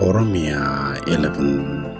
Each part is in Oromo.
Oromia 11.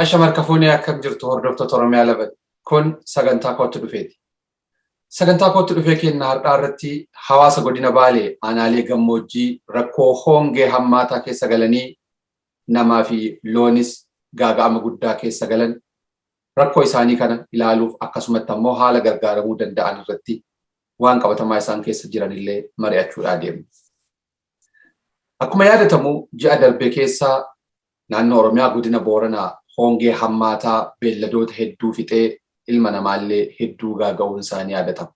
Ashamar kafuuni akkam jirtu hordoftoota Oromiyaa 11 kun sagantaa kootti dhufeeti. Sagantaa kootti dhufee keenya har'aa irratti hawaasa godina Baalee aanaalee gammoojjii rakkoo hongee hammaataa keessa galanii namaa fi loonis gaaga'ama guddaa keessa galan rakkoo isaanii kana ilaaluuf akkasumatti ammoo haala gargaaramuu danda'an irratti waan qabatamaa isaan keessa jiran illee mari'achuudhaan deemu. Akkuma yaadatamu ji'a darbee keessa naannoo Oromiyaa godina Booranaa hongee hammaataa beelladoota hedduu fixee ilma namaallee hedduu gaaga'uun isaanii yaadatama.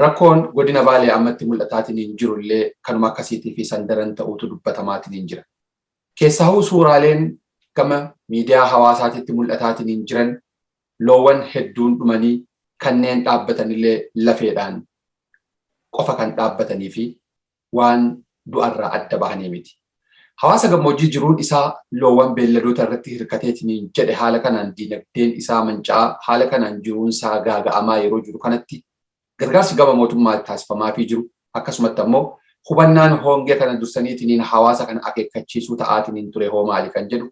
Rakkoon godina Baalee ammatti mul'ataatiin hin jirullee kanuma akkasiitii fi sandaran ta'uutu dubbatamaatiin hin jira. Keessaahuu suuraaleen gama miidiyaa hawaasaatiitti mul'ataatiin hin jiran loowwan hedduun dhumanii kanneen dhaabbatanillee lafeedhaan qofa kan dhaabbatanii fi waan du'arraa adda bahanii miti. Hawaasa gammoojjii jiruun isaa loowwan beelladoota irratti hirkateetiin jedhe haala kanaan diinagdeen isaa manca'aa haala kanaan jiruun isaa gaaga'amaa yeroo jiru kanatti gargaarsi gama mootummaa taasifamaa fi jiru akkasumatti ammoo hubannaan hongee kana dursaniitiin hawaasa kana akeekkachiisuu ta'aatiin ture hoo maali kan jedhu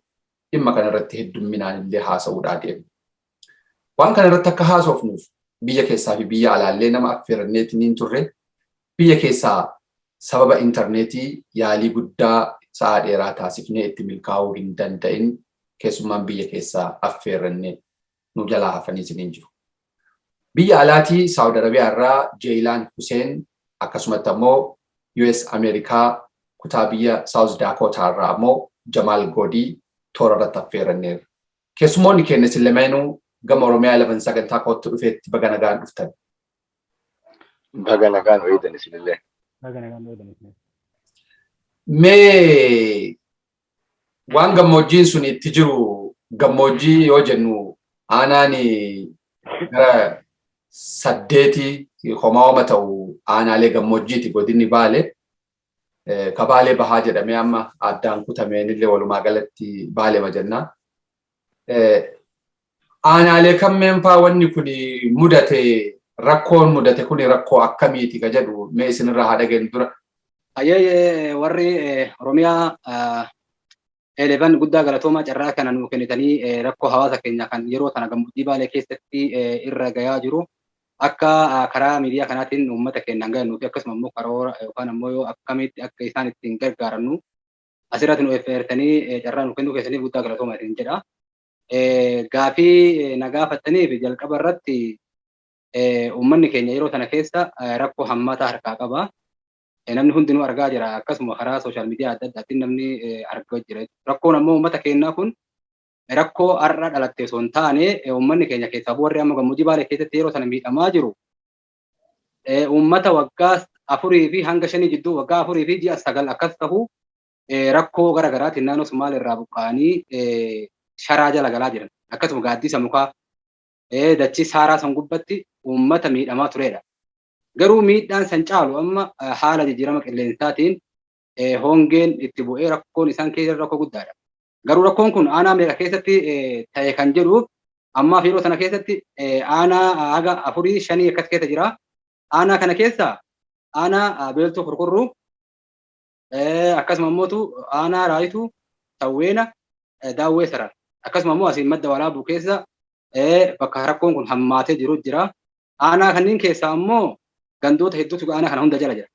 dhimma kana irratti heddumminaan illee haasa'uudhaa deemu. Waan kana irratti akka haasofnuuf biyya keessaa fi biyya alaallee nama affeeranneetiin turre biyya keessaa sababa intarneetii yaalii guddaa sa'a dheeraa taasifnee itti milkaa'uu hin danda'in keessummaan biyya keessaa affeerannee nu jalaa hafanii hin jiru. Biyya alaatii Saawud Arabiyaa irraa Jeeyilaan Huseen akkasumatti ammoo US Ameerikaa kutaa biyya Saawuz Daakotaa irraa ammoo Jamaal Goodii toora irratti affeeranneerra. Keessumoonni keenya sillameenuu gama Oromiyaa 11 sagantaa kootti dhufeetti baga nagaan dhuftan. Baga nagaan ho'iitan isinillee. Mee waan gammoojjiin sun itti jiru gammoojjii yoo jennu aanaan gara 8 homaawama ta'u aanaalee gammoojjiiti godinni Baalee ka Baalee bahaa jedhamee amma addaan kutameen illee walumaa galatti Baalee majannaa. Aanaalee kammeen faa wanni kun mudate rakkoon mudate kun rakkoo akkamiiti ka jedhu mee isinirraa haa dhageenyu dura. Ayyee warri Oromiyaa 11 guddaa galatoomaa carraa kana nuu kennitanii rakkoo hawaasa keenya kan yeroo kana gammoojjii Baalee keessatti irra gayaa jiru akka karaa miidiyaa kanaatiin uummata keenyaan gahanuu fi akkasuma immoo karoora yookaan ammoo yoo akkamitti akka isaan ittiin gargaarannu asirratti nu affeertanii carraa nuu kennuu keessaniif guddaa galatoomaa isin jedha. Gaafii na gaafattaniif jalqaba irratti uummanni keenya yeroo sana keessa rakkoo hammaataa harkaa qaba. Namni hundinuu argaa jira akkasuma karaa sooshaal miidiyaa adda addaatiin namni argaa jira. Rakkoon ammoo uummata keenyaa kun rakkoo har'a dhalattee osoo hin taane uummanni keenya keessaa warri amma gammoojjii Baalee keessatti yeroo sana miidhamaa jiru uummata waggaa 4 fi hanga 5 jidduu waggaa 4 fi ji'a 9 akkas ta'u rakkoo garaagaraatiin naannoo Sumaalee irraa buqqa'anii sharaa jala galaa jiran. Akkasuma gaaddisa mukaa dachii saaraa san gubbatti uummata miidhamaa turedha. Garuu miidhaan san caalu amma haala jijjiirama qilleensaatiin hongeen itti bu'ee rakkoon isaan keessa rakkoo guddaadha. Garuu rakkoon kun aanaa meeqa keessatti ta'e kan jedhuuf ammaaf yeroo sana keessatti aanaa haga 4-5 akkas keessa jira. Aanaa kana keessa aanaa beeltuu kurkurruu akkasuma immoo aanaa raayituu tawweena daawwee sarar akkasuma immoo asiin madda walaabuu keessa bakka rakkoon kun hammaatee jiru jira. Aanaa kanneen keessaa immoo gandoota hedduutu aanaa kana hunda jala jira.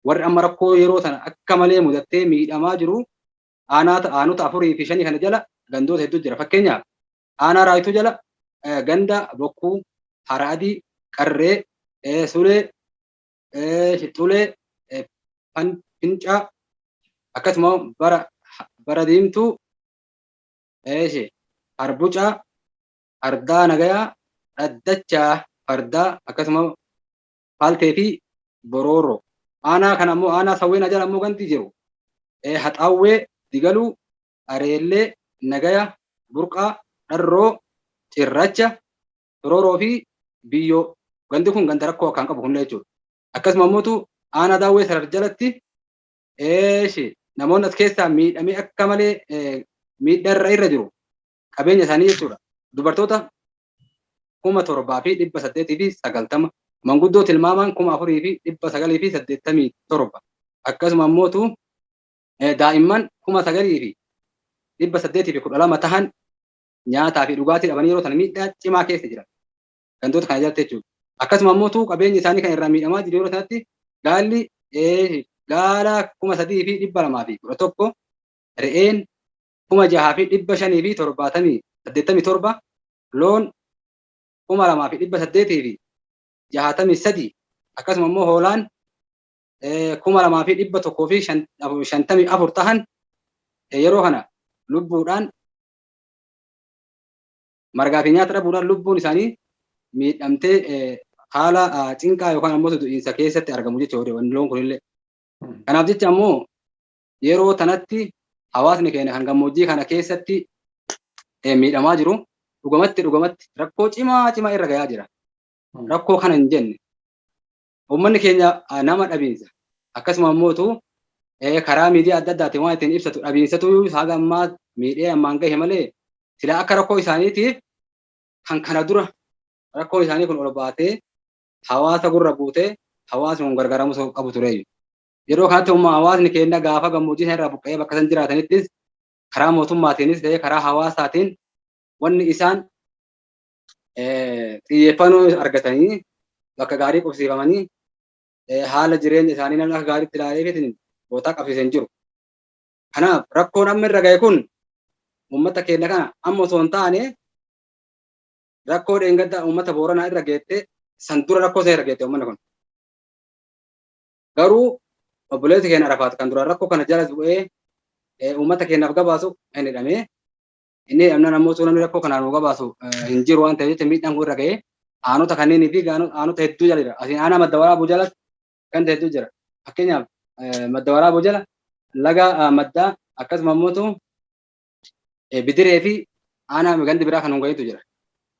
Warri amma rakkoo yeroo sana akka malee mudattee miidhamaa jiru aanota 4 fi 5 kana jala gandoota hedduu jira. Fakkeenyaaf aanaa raayituu jala ganda bokkuu, haraadii, qarree, sulee, shixxulee, fincaa akkasuma bara diimtuu, arbucaa, ardaa nagayaa, dhaddachaa, fardaa akkasuma faaltee fi borooroo. Aanaa kana ammoo aanaa sawween jala ammoo ganti jiru. Haxaawwee, digaluu, areellee, nagaya, burqaa, dharroo, cirracha, rooroo fi biyyoo. Gandi kun ganda rakkoo akkaan qabu hunda jechuudha. Akkasuma ammoo aanaa daawwee sarar jalatti namoonni as keessaa miidhamee akka malee miidhaa irra jiru qabeenya isaanii jechuudha. Dubartoota 7,890 manguddoo tilmaamaan 4,987 akkasuma ammoo daa'imman 9,812 tahan nyaataa fi dhugaatii dhabanii yeroo sana miidhaa cimaa keessa jiran gandoota kana jalatti jechuudha. Akkasuma ammoo qabeenyi isaanii kan irraa miidhamaa jiru yeroo sanatti gaalli gaala 3,211 re'een 6,577 loon 2,863 akkasuma ammoo hoolaan 2,154 tahan yeroo kana lubbuudhaan margaa fi nyaata dhabuudhaan lubbuun isaanii miidhamtee haala cinqaa yookaan ammoo du'iinsa keessatti argamu jechuudha loon kunillee. Kanaaf jecha ammoo yeroo tanatti hawaasni keenya kan gammoojjii kana keessatti miidhamaa jiru dhugumatti rakkoo cimaa irra gahaa jira. Rakkoo kana hin jenne uummanni keenya nama dhabiinsa akkasuma ammoo karaa miidiyaa adda addaatiin waan ittiin ibsatu dhabiinsatu haga ammaa miidhee ammaan gahe malee silaa akka rakkoo isaaniitiif kan kana dura rakkoo isaanii kun ol baatee hawaasa gurra buutee hawaasni kun gargaaramuu qabu ture. Yeroo kanatti hawaasni keenya gaafa gammoojjii irraa buqqa'ee bakka san jiraatanittis karaa mootummaatiinis ta'ee karaa hawaasaatiin wanni isaan xiyyeeffannoo argatanii bakka gaarii qubsiifamanii haala jireenya isaanii namni akka gaariitti ilaalee bootaa qabsiisan jiru. Kanaaf rakkoon amma irra gahe kun uummata keenya kana amma osoo hin taane rakkoo dheengaddaa uummata Booranaa irra geette san dura rakkoo isaa irra geette uummanni kun. Garuu obboleessi keenya Arafaat kan duraan rakkoo kana jala bu'ee uummata keenyaaf gabaasu hin hidhamee inni amnaan ammoo namni rakkoo kanaan nu gabaasu hin jiru waan ta'eef jecha miidhaan kun irra gahee aanota kanneenii fi aanota hedduu jala jira. Asiin aanaa madda waraabuu jala ganda hedduu jira. Fakkeenyaaf madda waraabuu jala laga maddaa akkasuma ammoo bidiree fi aanaa gandi biraa kan nu gaheetu jira.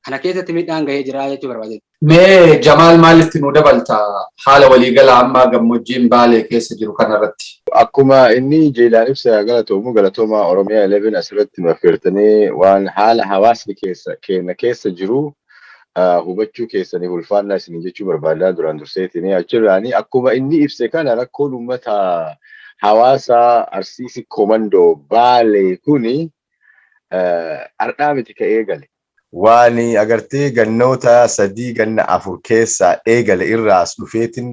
Kana keessatti miidhaan gahee jira jechuu barbaade. Mee Jamaal maalitti nu dabalta haala waliigalaa amma gammoojjiin Baalee keessa jiru kanarratti? Akkuma inni Jeelaan ibsa galatooma Oromiyaa 11 asirratti mafeertanii waan haala hawaasni keessa jiru hubachuu keessanii ulfaannaa isinii jechuu barbaadaa duraan durseetiin achirraanii akkuma inni ibse kana rakkoon uummata hawaasa Arsiisi Komandoo Baalee kuni ardhaa miti ka'ee gale. Waan agartee gannoota 3 ganna 4 keessaa eegale irraas dhufeetiin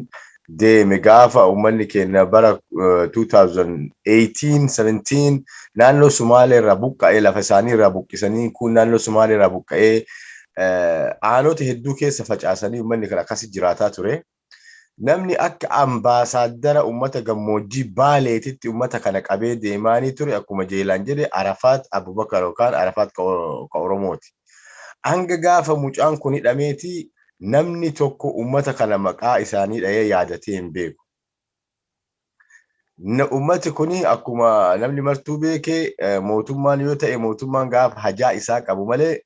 deeme gaafa uummanni keenya bara 2018-17 naannoo Sumaalee irraa buqqa'ee lafa isaanii irraa buqqisanii kun naannoo Sumaalee irraa buqqa'ee aanota hedduu keessa facaasanii uummanni kan akkasii jiraataa ture. Namni akka ambaasaaddara uummata gammoojjii Baaleetitti uummata kana qabee deemaanii ture akkuma Jeelaan jedhe Arafaat Abubakar yookaan Arafaat ka Oromooti. Hanga gaafa mucaan kun hidhameeti namni tokko uummata kana maqaa isaanii dhahee yaadatee hin beeku. Uummati kuni akkuma namni martuu beekee mootummaan yoo ta'e mootummaan gaafa hajaa isaa qabu malee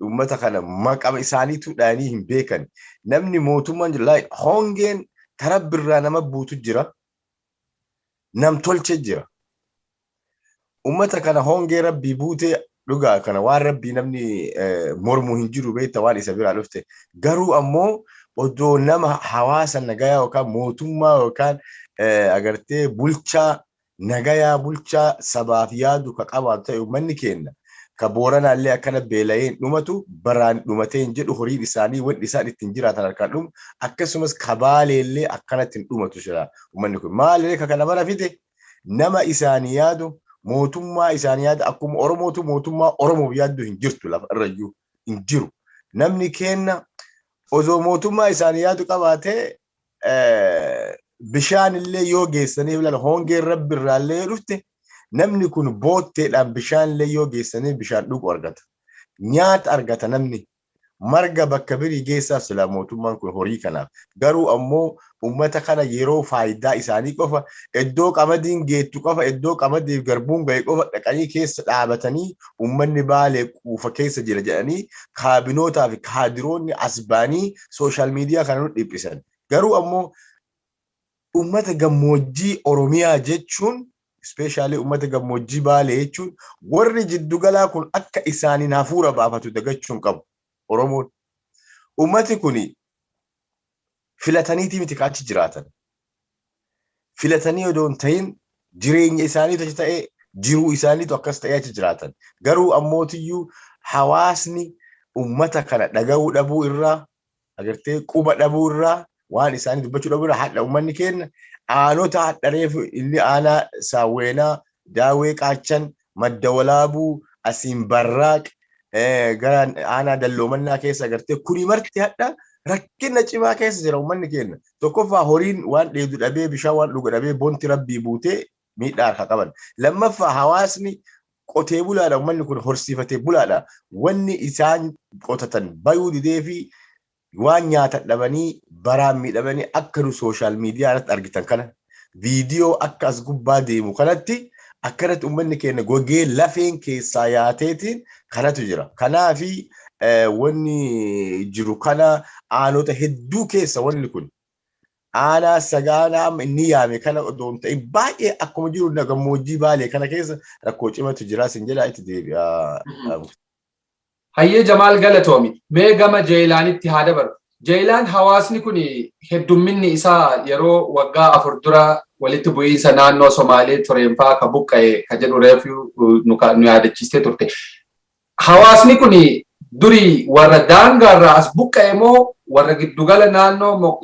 uummata kana maqaa isaaniitu dhahanii hin beekan. Namni mootummaan jira hongeen karaa birraa nama buutu jira. Nam tolche jira. Uummata kana hongee rabbii buutee dhugaa kana waan rabbii namni mormuu hin jiru beekta waan isa biraa dhufte garuu ammoo odoo nama hawaasa nagayaa yookaan mootummaa yookaan agartee bulchaa nagayaa bulchaa sabaaf yaadu ka qabaatu ta'e uummanni keenya ka Booranaallee akkana beela'een dhumatu baraan dhumateen jedhu horiin isaanii wanti isaan ittiin jiraatan harkaan dhumu akkasumas ka Baaleellee akkanatti hin dhumatu jira uummanni kun maalee ka kana bara fide nama isaanii yaadu mootummaa isaanii yaadu akkuma Oromootu mootummaa Oromoof yaaddu hin jirtu lafa irrayyuu hin jiru namni kenna osoo mootummaa isaanii yaadu qabaatee bishaan illee yoo geessanii ilaalu hongeen rabbi irraallee dhufte namni kun bootteedhaan bishaan illee yoo geessanii bishaan dhugu argata. Nyaata argata namni marga bakka birii geessaaf sila mootummaan kun horii kanaaf. Garuu ammoo uummata kana yeroo faayidaa isaanii qofa iddoo qamadiin geettu qofa iddoo qamadiif garbuun ga'e qofa dhaqanii keessa dhaabatanii uummanni Baalee quufa keessa jira jedhanii kaabinootaa fi kaadiroonni asbaanii sooshaal miidiyaa kana nu dhiphisan. Garuu ammoo uummata gammoojjii Oromiyaa jechuun especially ummata gammoojjii Baalee jechuun warri jiddugalaa kun akka isaaniin hafuura baafatu dagachuun qabu Oromoon. Ummati kun filataniitii miti kaachi jiraatan. Filatanii odoo hin ta'in jireenya isaaniitu achi ta'ee jiruu isaaniitu akkas ta'ee achi jiraatan. Garuu ammootiyyuu hawaasni ummata kana dhaga'uu dhabuu irraa agartee quba dhabuu irraa waan isaanii dubbachuu dhabuu irraa hadha ummanni kenna. Aanota hadhareef inni aanaa Saawweenaa, Daawwee Qaachan, Madda Walaabuu, Asiin Barraaq, gara aanaa Dalloomannaa keessa agartee kuni marti hadha rakkina cimaa keessa jira uummanni keenya. Tokkoffaa horiin waan dheedu dhabee bishaan waan dhugu dhabee bonti rabbii buutee miidhaa harka qaban. Lammaffaa hawaasni qotee bulaadha uummanni kun horsiifatee bulaadha. Wanni isaan qotatan bayuu didee fi waan nyaata dhabanii baraan miidhamanii akka nu sooshaal miidiyaa irratti argitan kana viidiyoo akka as gubbaa deemu kanatti akkanatti uummanni keenya gogee lafeen keessaa yaateetiin kanatu jira. Kanaafi wanni jiru kana aanota hedduu keessa wanni kun aanaa sagaanaa inni yaame kana odoo hin ta'in baay'ee akkuma jiru gammoojjii Baalee kana keessa rakkoo cimatu jira sin jedhaa itti deebi'a. Hayyee Jamaal galatoomi. Mee gama Jeelaanitti haa dabaru. Jeelaan hawaasni kun heddumminni isaa yeroo waggaa 4 dura walitti bu'iinsa naannoo Somaalee Tureenfaa ka buqqa'e ka jedhu reefu nu yaadachiistee turte. Hawaasni kun durii warra daangaarraa as buqqa'e moo warra giddugala naannoo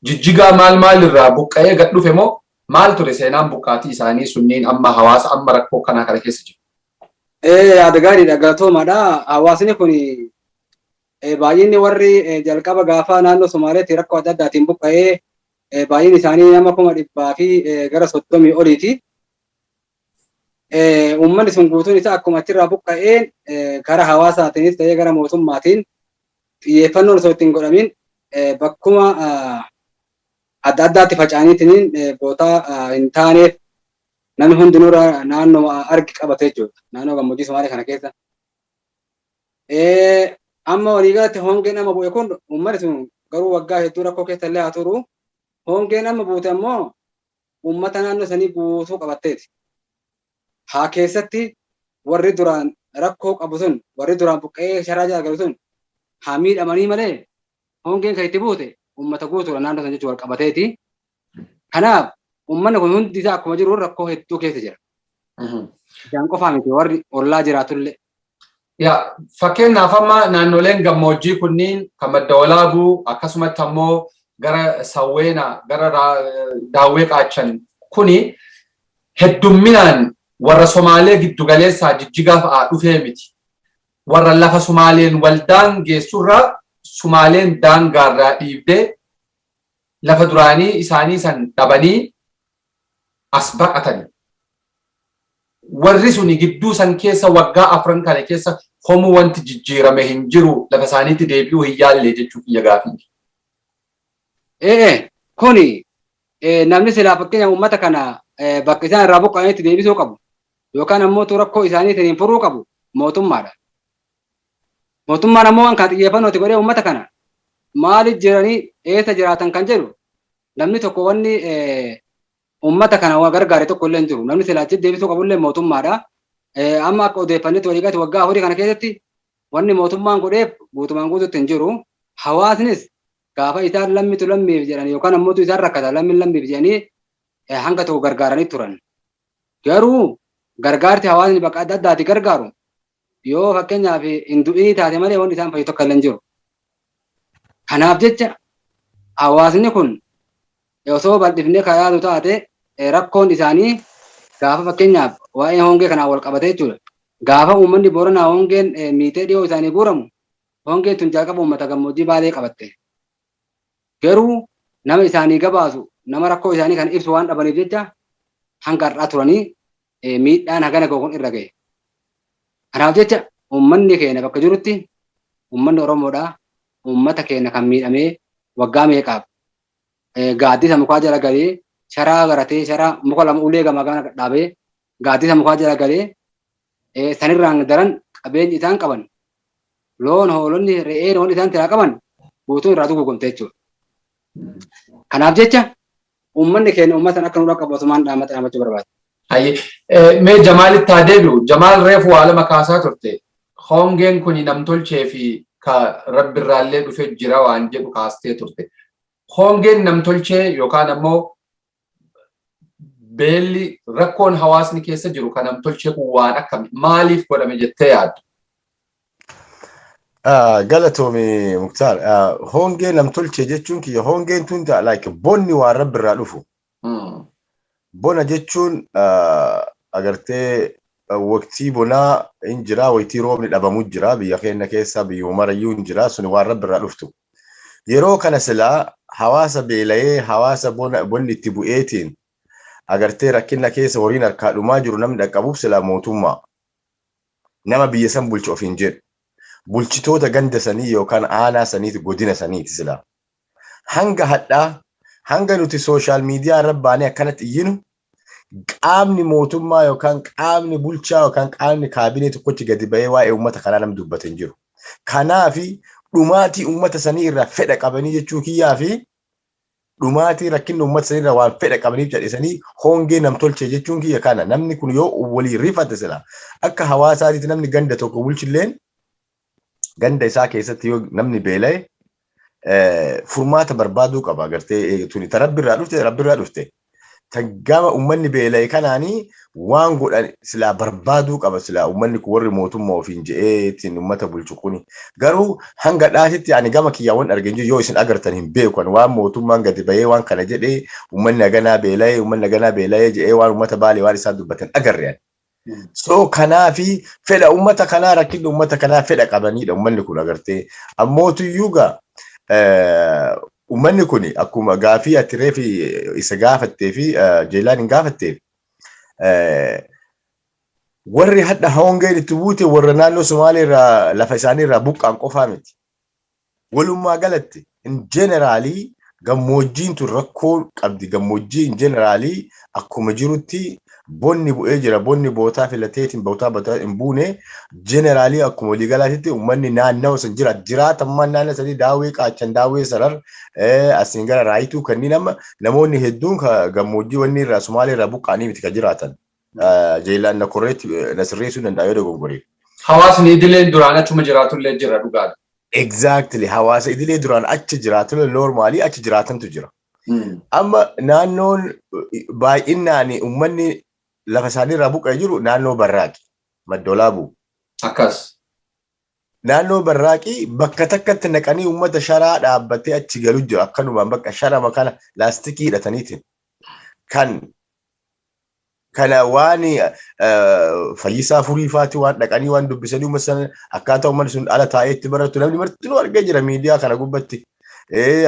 Jijjigaa maal irraa buqqa'ee gad dhufe moo maal ture seenaan buqqaatii isaanii sunniin amma hawaasa amma rakkoo kana keessa jiru? Yaada gaariidha galatoomaadha. Hawaasni kun baay'inni warri jalqaba gaafa naannoo Somaaleetti rakkoo adda addaatiin buqqa'ee baay'inni isaanii nama 100 fi gara 30 oliiti. Uummanni sun guutuun isaa akkuma achirraa buqqa'een gara hawaasaatiinis ta'ee gara mootummaatiin xiyyeeffannoon osoo ittiin godhamin bakkuma adda addaatti faca'aniitiin bootaa hin taaneef namni hundinuu naannoo argi qabate jechuudha. Naannoo gammoojjii Somaalee kana keessa. Amma waliigalatti hongeen amma bu'e kun uummanni sun garuu waggaa hedduu rakkoo keessa illee haa turu. Hongeen amma buute ammoo uummata naannoo sanii guutuu qabatteeti. Haa keessatti warri duraan rakkoo qabu sun warri duraan buqqa'ee sharaa jala sun haa miidhamanii malee hongeen kan itti buute uummata guutuudha naannoo san jechuun wal qabateeti. Kanaaf uummanni kun hundi isaa akkuma jiru rakkoo hedduu keessa jira. Isaan qofaa miti warri ollaa jiraatullee. Fakkeenyaaf amma naannoleen gammoojjii kunniin kan Madda Walaabuu akkasumatti ammoo gara Sawweenaa gara Daawwee Qaachan kuni heddumminaan warra Somaalee giddugaleessaa Jijjigaa fa'aa dhufee miti. Warra lafa Somaaleen waldaan geessurraa Somaaleen daangaarraa dhiibdee lafa duraanii isaanii san dhabanii as baqatanii. Warri suni gidduu san keessa waggaa 4 kana keessa homuu wanti jijjiirame hin jiru lafa isaaniitti deebi'uu hin yaalle jechuuf iyya gaafii. Kuni namni silaa fakkeenya uummata kana bakka isaan irraa buqqa'anitti deebisuu qabu. Yookaan ammoo rakkoo isaaniitiin furuu qabu mootummaadha. Mootummaan ammoo waan kan xiyyeeffannooti godhee uummata kana maaliif jiranii eessa jiraatan kan jedhu namni tokko wanni uummata kana waa gargaare tokko illee hin jiru. Namni silaa achitti deebisuu qabullee mootummaadha. Amma akka odeeffannetti waliigalatti waggaa 4 kana keessatti wanni mootummaan godheef guutumaan guutuutti hin jiru. Hawaasnis gaafa isaan lammitu lammiif jedhan yookaan ammoo isaan rakkata lammiif jedhanii hanga tokko gargaaranii turan. Garuu gargaarti hawaasni bakka adda addaatti gargaaru yoo fakkeenyaaf hindu'ii taate malee wanti isaan fayyu tokko illee hin jiru. Kanaaf jecha hawaasni kun osoo bal'ifnee kan yaadu taate rakkoon isaanii gaafa fakkeenyaaf waa'ee hongee kanaan wal qabate jechuudha. Gaafa uummanni Booranaa hongeen miitee dhiyoo isaanii guuramu hongeen tun jalqaba uummata gammoojjii Baalee qabatte. Garuu nama isaanii gabaasu nama rakkoo isaanii kan ibsu waan dhabaniif jecha hanga har'aa turanii miidhaan hagana goguun irra ga'e. Kanaaf jecha uummanni keenya bakka jirutti uummanni Oromoodhaa uummata keenya kan miidhamee waggaa meeqaaf gaaddisa mukaa jala galee sharaa garatee sharaa muka lama ulee gamaa gama dhaabee gaaddisa mukaa jala galee sanirraan daran qabeenyi isaan qaban loon hoolonni re'ee loon isaan tiraa qaban guutuun irraa gogomte jechuudha. Kanaaf jecha uummanni keenya uummatan akka nurra qabu osumaan dhaamachuu barbaada. Mee Jamaalitti haa deebi'u. Jamaal reefu waa lama kaasaa turte. Hongeen kun namtolchee fi ka rabbirraallee dhufee jira waan jedhu kaastee turte. Hongeen namtolchee yookaan ammoo beelli rakkoon hawaasni keessa jiru kan namtolchee kun waan akkami maaliif godhame jettee yaaddu? Galatoomi Muktaar. Hongee namtolchee jechuun kiyya hongeen tun like bonni waan rabbirraa dhufu. Bona jechuun agartee waqtii bonaa hin jira, waqtii roobni dhabamu jira, biyya keenya keessa biyya marayyuu hin jira, sun waan rabbirraa dhuftu. Yeroo kana silaa hawaasa beela'ee hawaasa bonni itti bu'eetiin agartee rakkina keessa horiin harkaa dhumaa jiru namni dhaqqabuuf silaa mootummaa nama biyya san bulchu ofiin jedhu. Bulchitoota ganda sanii yookaan aanaa saniiti godina saniiti silaa. Hanga hadhaa hanga nuti sooshaal miidiyaa irra baanee akkanatti iyyinu qaamni mootummaa yookaan qaamni bulchaa yookaan qaamni kaabinee tokkochi gadi ba'ee waa'ee uummata kanaa namni dubbate hin jiru. Kanaafi dhumaatii uummata sanii irraa fedha qabanii jechuu kiyyaa fi dhumaatii rakkinni uummata sanii irraa waan fedha qabaniif jedhisanii hongee namtolchee jechuun kiyya kana namni kun yoo walii rifate sila akka hawaasaatiitti namni ganda tokko bulchilleen ganda isaa keessatti yoo namni beela'e furmaata barbaaduu qaba agartee tuni rabbirraa dhufte gama uummanni beela'e kanaanii waan godhan silaa barbaaduu qaba silaa uummanni kun warri mootummaa ofiin je'eetiin uummata bulchu kuni garuu hanga dhaatitti ani gama kiyyaawwan argin jiru yoo isin agartan hin beekan waan mootummaan gadi ba'ee waan kana jedhee uummanni aganaa beela'ee je'ee waan uummata Baalee waan isaan dubbatan agarre. So kanaafi fedha uummata kanaa rakkinni uummata kanaa fedha qabanidha uummanni kun agartee ammootuyyuu gaa uummanni kun akkuma gaafii ati reefi isa gaafattee fi jeelaan hin gaafatteef warri hadha hongeen itti buute warra naannoo Somaalee irraa lafa isaanii irraa buqqaan qofaa miti. Walummaa galatti in generaalii gammoojjiin tun rakkoo qabdi. Gammoojjii in generaalii akkuma jirutti bonni bu'ee jira. Bonni bootaa filateetiin bootaa hin buune generaalii akkuma waliigalaatitti uummanni naannoo san jira. Jiraatammaan naannoo sanii daawwee qaachan daawwee sarar asiin gara raayituu kanneen amma namoonni hedduun gammoojjii wanni irraa Somaalee irraa buqqaanii miti kan jiraatan. Jeelaan na korreetti na sirreessuu danda'a yoo dogongoree. Hawaasni idileen duraan achuma jiraatullee jira dhugaadha. Exactly. Hawaasa idilee duraan achi jiraatullee normaalii achi jiraatantu jira. Amma naannoon baay'inaan uummanni lafa isaanii irraa buqqa'ee jiru naannoo Barraaqi. Maddoolaabuu. Akkas. Naannoo Barraaqi bakka takkatti naqanii uummata sharaa dhaabbatee achi galu jiru. Akkanumaan bakka sharama kana laastikii hidhataniitiin. Kana waan fayyisaa furii faati waan dhaqanii waan dubbisanii uummata akkaataa uummanni sun ala taa'ee itti baratu namni martinuu argee jira miidiyaa kana gubbatti.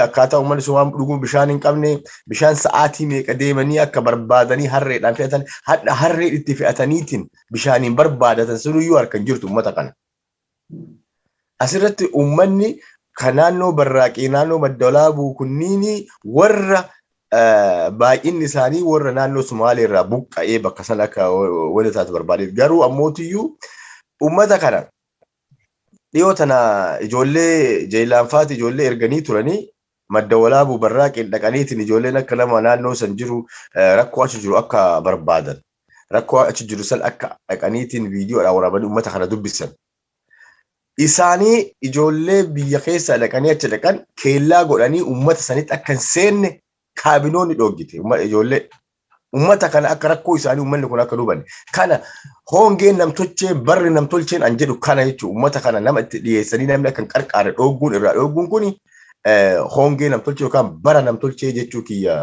Akkaataa uummanni sun waan dhuguu bishaan hin qabne bishaan sa'aatii meeqa deemanii akka barbaadanii harreedhaan fe'atan hadha harree itti fe'ataniitiin bishaaniin barbaadatan sunuyyuu harkan jirtu uummata kana. Asirratti uummanni kan naannoo Barraaqii naannoo Maddoolaabuu kunniin warra baay'inni isaanii warra naannoo Somaalee irraa buqqa'ee bakka sana akka wanta taate barbaadeef garuu ammootiyyuu uummata kana dhiyoo tana ijoollee jeelaanfaati ijoollee erganii turanii Maddoolaabuu Barraaqii dhaqaniitiin ijoolleen akka nama naannoo san jiru rakkoo achi jiru akka barbaadan rakkoo achi jiru san akka dhaqaniitiin viidiyoodhaan waraabanii uummata kana dubbisan. Isaanii ijoollee biyya keessaa dhaqanii achi dhaqan keellaa godhanii uummata sanitti akka hin seenne kaabinoonni dhoggite ijoollee ummata kana akka rakkoo isaanii ummanni kun akka duban kana hongeen namtolchee barri namtolcheen an jedhu kana jechuudha ummata kana nama itti dhiyeessanii namni akka qarqaara dhooguun irraa dhooguun kuni hongee namtolchee yookaan bara namtolchee jechuu kiyya.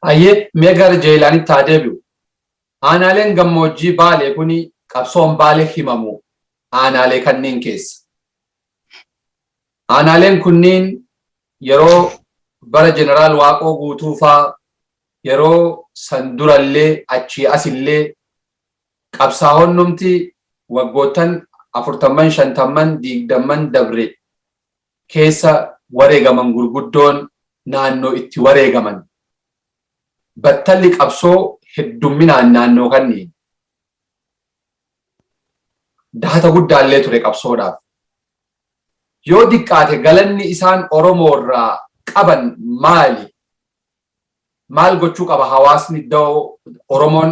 Ayyee mee gara Jeelaanitti haa deebi'u. Aanaaleen gammoojjii Baalee kuni qabsoon Baalee himamu aanaalee kanneen keessa. Aanaaleen kunniin yeroo bara Jeneraal Waaqoo Guutuufaa yeroo san durallee achii asillee qabsaa'onnumti waggoottan 40 50 20 dabre keessa wareegaman gurguddoon naannoo itti wareegaman battalli qabsoo heddumminaan naannoo kanneen dahata guddaallee ture qabsoodhaaf yoo diqqaate galanni isaan Oromoo irraa qaban maal gochuu qaba hawaasni Oromoon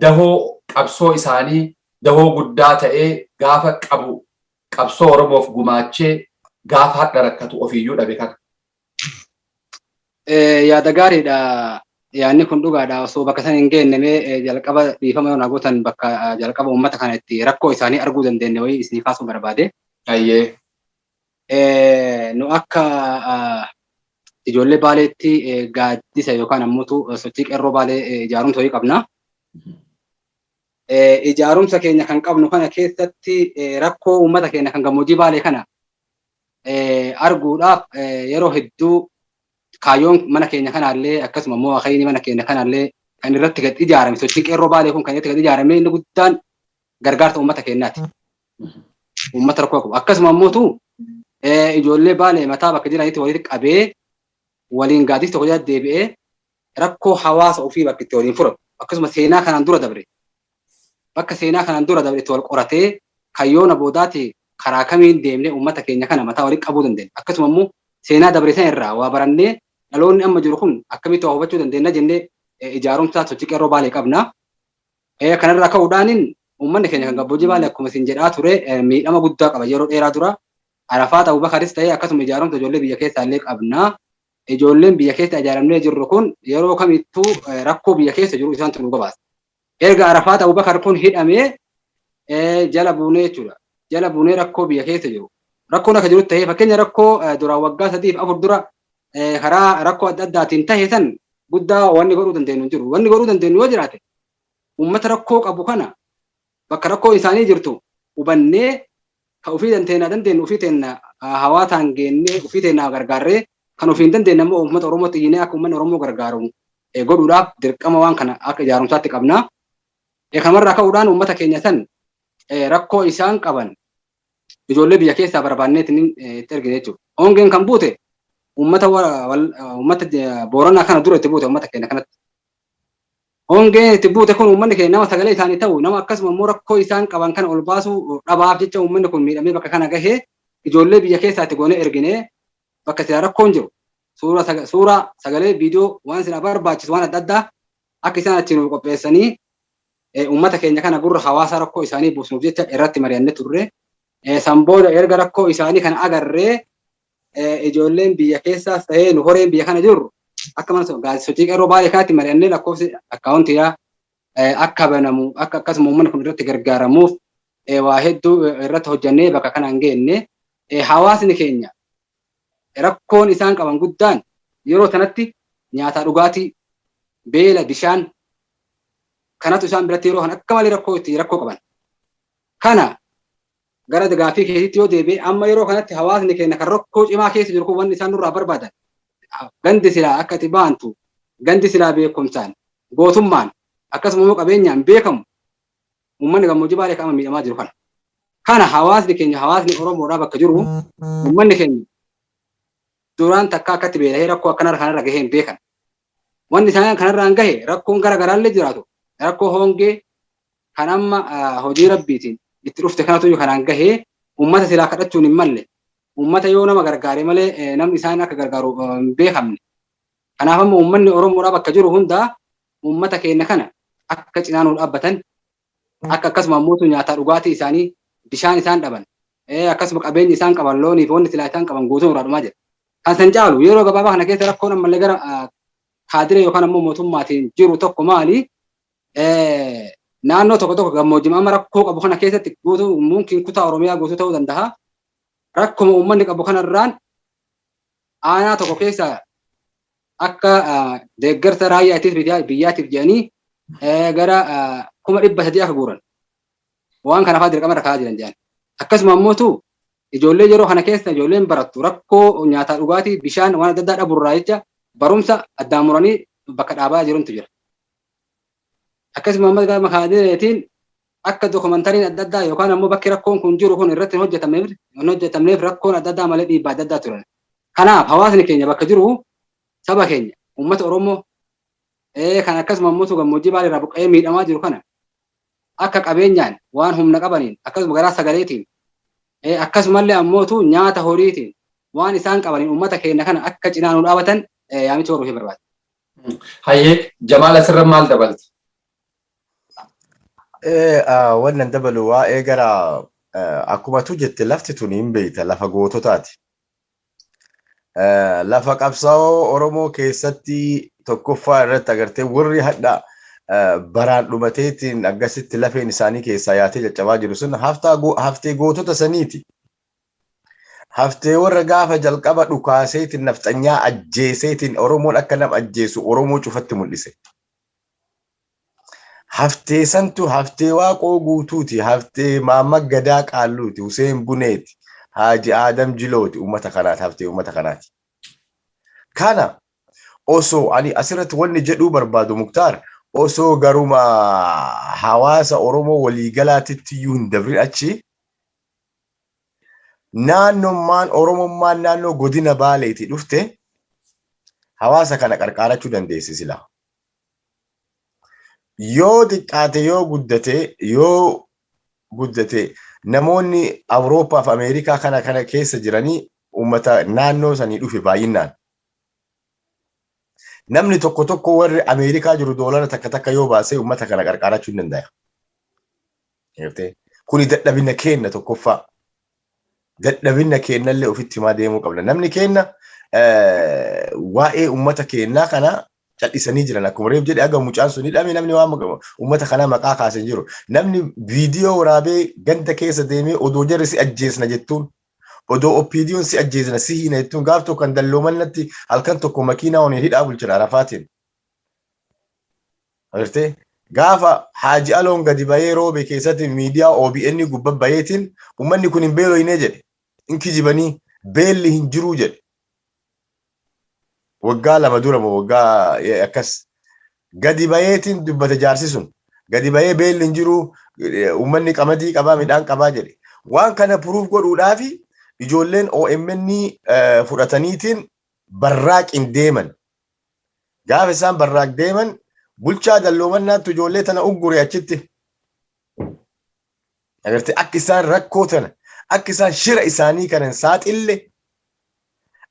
dahoo qabsoo isaanii dahoo guddaa ta'ee gaafa qabu qabsoo Oromoof gumaachee gaafa hadha rakkatu ofiiyyuu dhabe kana. Yaada gaariidha. Yaanni kun dhugaadha. Osoo bakka san hin geenne jalqaba dhiifama yoo naagotan bakka jalqaba uummata kana itti rakkoo isaanii arguu dandeenye wayii isinii kaasuu barbaade. Ayyee. Nu akka ijoollee Baaleetti gaaddisa yookaan ammoo sochii qeerroo Baalee ijaarumsa wayii qabna. Ijaarumsa keenya kan qabnu kana keessatti rakkoo uummata keenya kan gammoojjii Baalee kana arguudhaaf yeroo hedduu kaayyoon mana keenya kanaallee akkasuma immoo akayni mana keenya kanaallee kan irratti gad ijaarame sochii qeerroo Baalee kun kan irratti gad ijaarame inni guddaan gargaarsa uummata keenyaati. Uummata rakkoo qabu. Akkasuma immoo ijoollee Baalee mataa bakka jiranitti walitti qabee waliin gaaddisa tokko jalatti deebi'ee rakkoo hawaasa ofii bakka itti waliin furatu. Akkasuma seenaa kanaan dura dabre. Bakka seenaa kanaan dura dabre itti wal qoratee kayyoona boodaati karaa kamiin deemnee uummata keenya kana mataa walitti qabuu dandeenya. Akkasuma immoo seenaa dabre sana irraa waa barannee dhaloonni amma jiru kun akkamitti waa hubachuu dandeenya jennee ijaarumsa sochii qeerroo Baalee qabna. Kanarraa ka'uudhaan uummanni keenya kan gammoojjii Baalee akkuma isin jedhaa ture miidhama guddaa qaba yeroo dheeraa dura. Arafaat Abubakaris ta'ee akkasuma ijaarumsa ijoollee biyya keessaa illee qabna. Ijoolleen biyya keessa ijaaramnee jirru kun yeroo kamittuu rakkoo biyya keessa jiru isaan nu gabaasa. Erga Arafaat Abubakar kun hidhamee jala buunee jechuudha. Jala buunee rakkoo biyya keessa jiru. Rakkoon akka jirutti ta'ee fakkeenya rakkoo duraan waggaa 3 fi 4 dura karaa rakkoo adda addaatiin ta'e san guddaa wanni godhuu dandeenyu hin jiru. Wanni godhuu dandeenyu yoo jiraate uummata rakkoo qabu kana bakka rakkoo isaanii jirtu hubannee kan ofii dandeenyu ofii teenya hawaasaan geennee ofii teenya gargaarree kan ofii hin dandeenye immoo uummata Oromootti iyyinee akka uummanni Oromoo gargaaru godhuudhaaf dirqama waan kana akka ijaarumsaatti qabna. Kanarraa ka'uudhaan uummata keenya san rakkoo isaan qaban ijoollee biyya keessaa barbaanneetiin itti ergine jechuudha. Hongeen kan buute uummata Booranaa kana dura itti buute uummata keenya kanatti. Hongeen itti buute kun uummanni keenya nama sagalee isaanii ta'u nama akkasuma immoo rakkoo isaan qaban kana ol baasuu dhabaaf jecha uummanni kun miidhamee bakka kana gahee ijoollee biyya keessaa itti goonee ergine bakka silaa rakkoon jiru suuraa sagalee viidiyoo waan silaa barbaachisu waan adda addaa akka isaan achi nuuf qopheessanii uummata keenya kana gurra hawaasa rakkoo isaanii buusnuuf jecha irratti mari'annee turre. San booda erga rakkoo isaanii kana agarree ijoolleen biyya keessaas ta'ee nu horeen biyya kana jirru akka mana sochii qeerroo Baalee kanatti mari'annee lakkoofsi akkaawuntiyaa akka banamu akka akkasuma uummanni kun irratti gargaaramuuf waa hedduu irratti hojjannee bakka kana hin geenne hawaasni keenya rakkoon isaan qaban guddaan yeroo sanatti nyaata dhugaatii beela bishaan kanatu isaan biratti yeroo kana akka malee rakkoo qaban. Kana gara gaaffii keessatti yoo deebi'e amma yeroo kanatti hawaasni keenya kan rakkoo cimaa keessa jiru kun wanni isaan nurraa barbaadan gandi silaa akka itti baantu gandi silaa beekumsaan gootummaan akkasuma immoo qabeenyaan beekamu uummanni gammoojjii Baalee qaama miidhamaa jiru kana. Kana hawaasni Oromoodhaa bakka jiru uummanni keenya duraan takka akkatti beelahee rakkoo kanarra gahee hin beekan. Wanni isaan kanarraan gahe rakkoon gara garaallee jiraatu rakkoo hongee kan amma hojii rabbiitiin itti dhufte kanatu kanaan gahee uummata silaa kadhachuun hin malle uummata yoo nama gargaare malee namni isaan akka gargaaru hin beekamne. Kanaaf amma uummanni Oromoodhaa bakka jiru hundaa uummata keenya kana akka cinaan dhaabbatan akka akkasuma immoo nyaataa dhugaatii isaanii bishaan isaan dhaban akkasuma qabeenyi isaan qaban loonii fi wanni silaa isaan qaban guutuu irraa dhumaa jira. Kan san caalu yeroo gabaabaa kana keessa rakkoon ammallee gara kaadiree yookaan ammoo mootummaatiin jiru tokko maali? Naannoo tokko gammoojjii amma rakkoo qabu kana keessatti guutuu mumkin kutaa Oromiyaa guutuu ta'uu danda'a. Rakkoo uummanni qabu kanarraan aanaa tokko keessa akka deeggarsa raayyaa ittisa biyyaatiif jedhanii gara 300,000 akka guuran. Waan kana fa'aa dirqama rakkaa jiran jedhan. Akkasuma ammoo ijoollee yeroo kana keessa ijoolleen barattu rakkoo nyaataa dhugaatii bishaan waan adda addaa dhabuurraa jecha barumsa addaan muranii bakka dhaabaa jirantu jira. Akkasuma ammoo gama kaadireetiin akka dookumantariin adda addaa yookaan ammoo bakki rakkoon kun jiru kun irratti hojjetamneef rakkoon adda addaa malee dhiibbaa adda addaa turan. Kanaaf hawaasni keenya bakka jiru saba keenya uummata Oromoo kan akkasuma ammoo gammoojjii Baalee irraa buqqa'ee miidhamaa jiru kana akka qabeenyaan waan humna qabaniin akkasuma garaa sagaleetiin akkasumallee ammootu nyaata horiitiin waan isaan qabaniin uummata keenya kana akka cinaa nu dhaabatan yaamicha horuuf barbaada. Hayyee Jamaal asirra maal dabalta? Wannan dabalu waa'ee gara akkuma tu jette lafti tun hin beeyta lafa goototaati. Lafa qabsaa'oo Oromoo keessatti tokkoffaa irratti agartee warri hadhaa baraan dhumateetiin akkasitti lafeen isaanii keessaa yaatee caccabaa jiru sun haftee gootota saniiti. Haftee warra gaafa jalqaba dhukaaseetiin nafxanyaa ajjeeseetiin Oromoon akka nama ajjeesu Oromoo cufatti mul'ise. Haftee santu haftee Waaqoo guutuuti, haftee Maamad Gadaa Qaalluuti, Huseen Buneeti, Haaji Aadam Jilooti uummata kanaati, haftee uummata kanaati. Kana osoo ani asirratti wanni jedhuu barbaadu Muktaar osoo garuma hawaasa Oromoo waliigalaatitti iyyuu hin dabrin achi naannummaan Oromummaan naannoo godina Baaleetii dhufte hawaasa kana qarqaarachuu dandeessi sila. Yoo xiqqaate yoo guddate namoonni Awurooppaa fi Ameerikaa kana keessa jiranii uummata naannoo sanii dhufe baay'inaan. Namni tokko warri Ameerikaa jiru doolara takka yoo baasee uummata kana qarqaarachuu hin danda'a. Kuni dadhabina keenya tokkoffaa. Dadhabina keenyallee ofitti himaa deemuu qabna. Namni keenya waa'ee uummata keenyaa kana callisanii jiran akkuma reef jedhe aga mucaan sun hidhame namni waan uummata kana maqaa kaasee jiru. Namni viidiyoo waraabee ganda keessa deemee odoo jarri si ajjeesna jettuun odoo oppiidiyoon si ajjeesna si hiina jettuun gaaf tokko kan dalloomannatti halkan tokko makiinaa waniin hidhaa bulchan Arafaatiin. Agartee gaafa Haaji Aloon gadi bahee roobe keessatti miidiyaa OBN gubbabbayeetiin uummanni kun hin beeloyne jedhe. Inki jibanii beelli hin jiruu jedhe. Waggaa lama dura moo waggaa akkas gadi baheetiin dubbate jaarsi sun. Gadi bahee beelli hin jiruu uummanni qamadii qabaa midhaan qabaa jedhe. Waan kana puruuf godhuudhaafi ijoolleen OMN fudhataniitiin barraaqin deeman. Gaafa isaan barraaq deeman bulchaa dalloomannaatti ijoollee tana uggure achitti. Agartee akka isaan rakkoo tana akka isaan shira isaanii kanan saaxille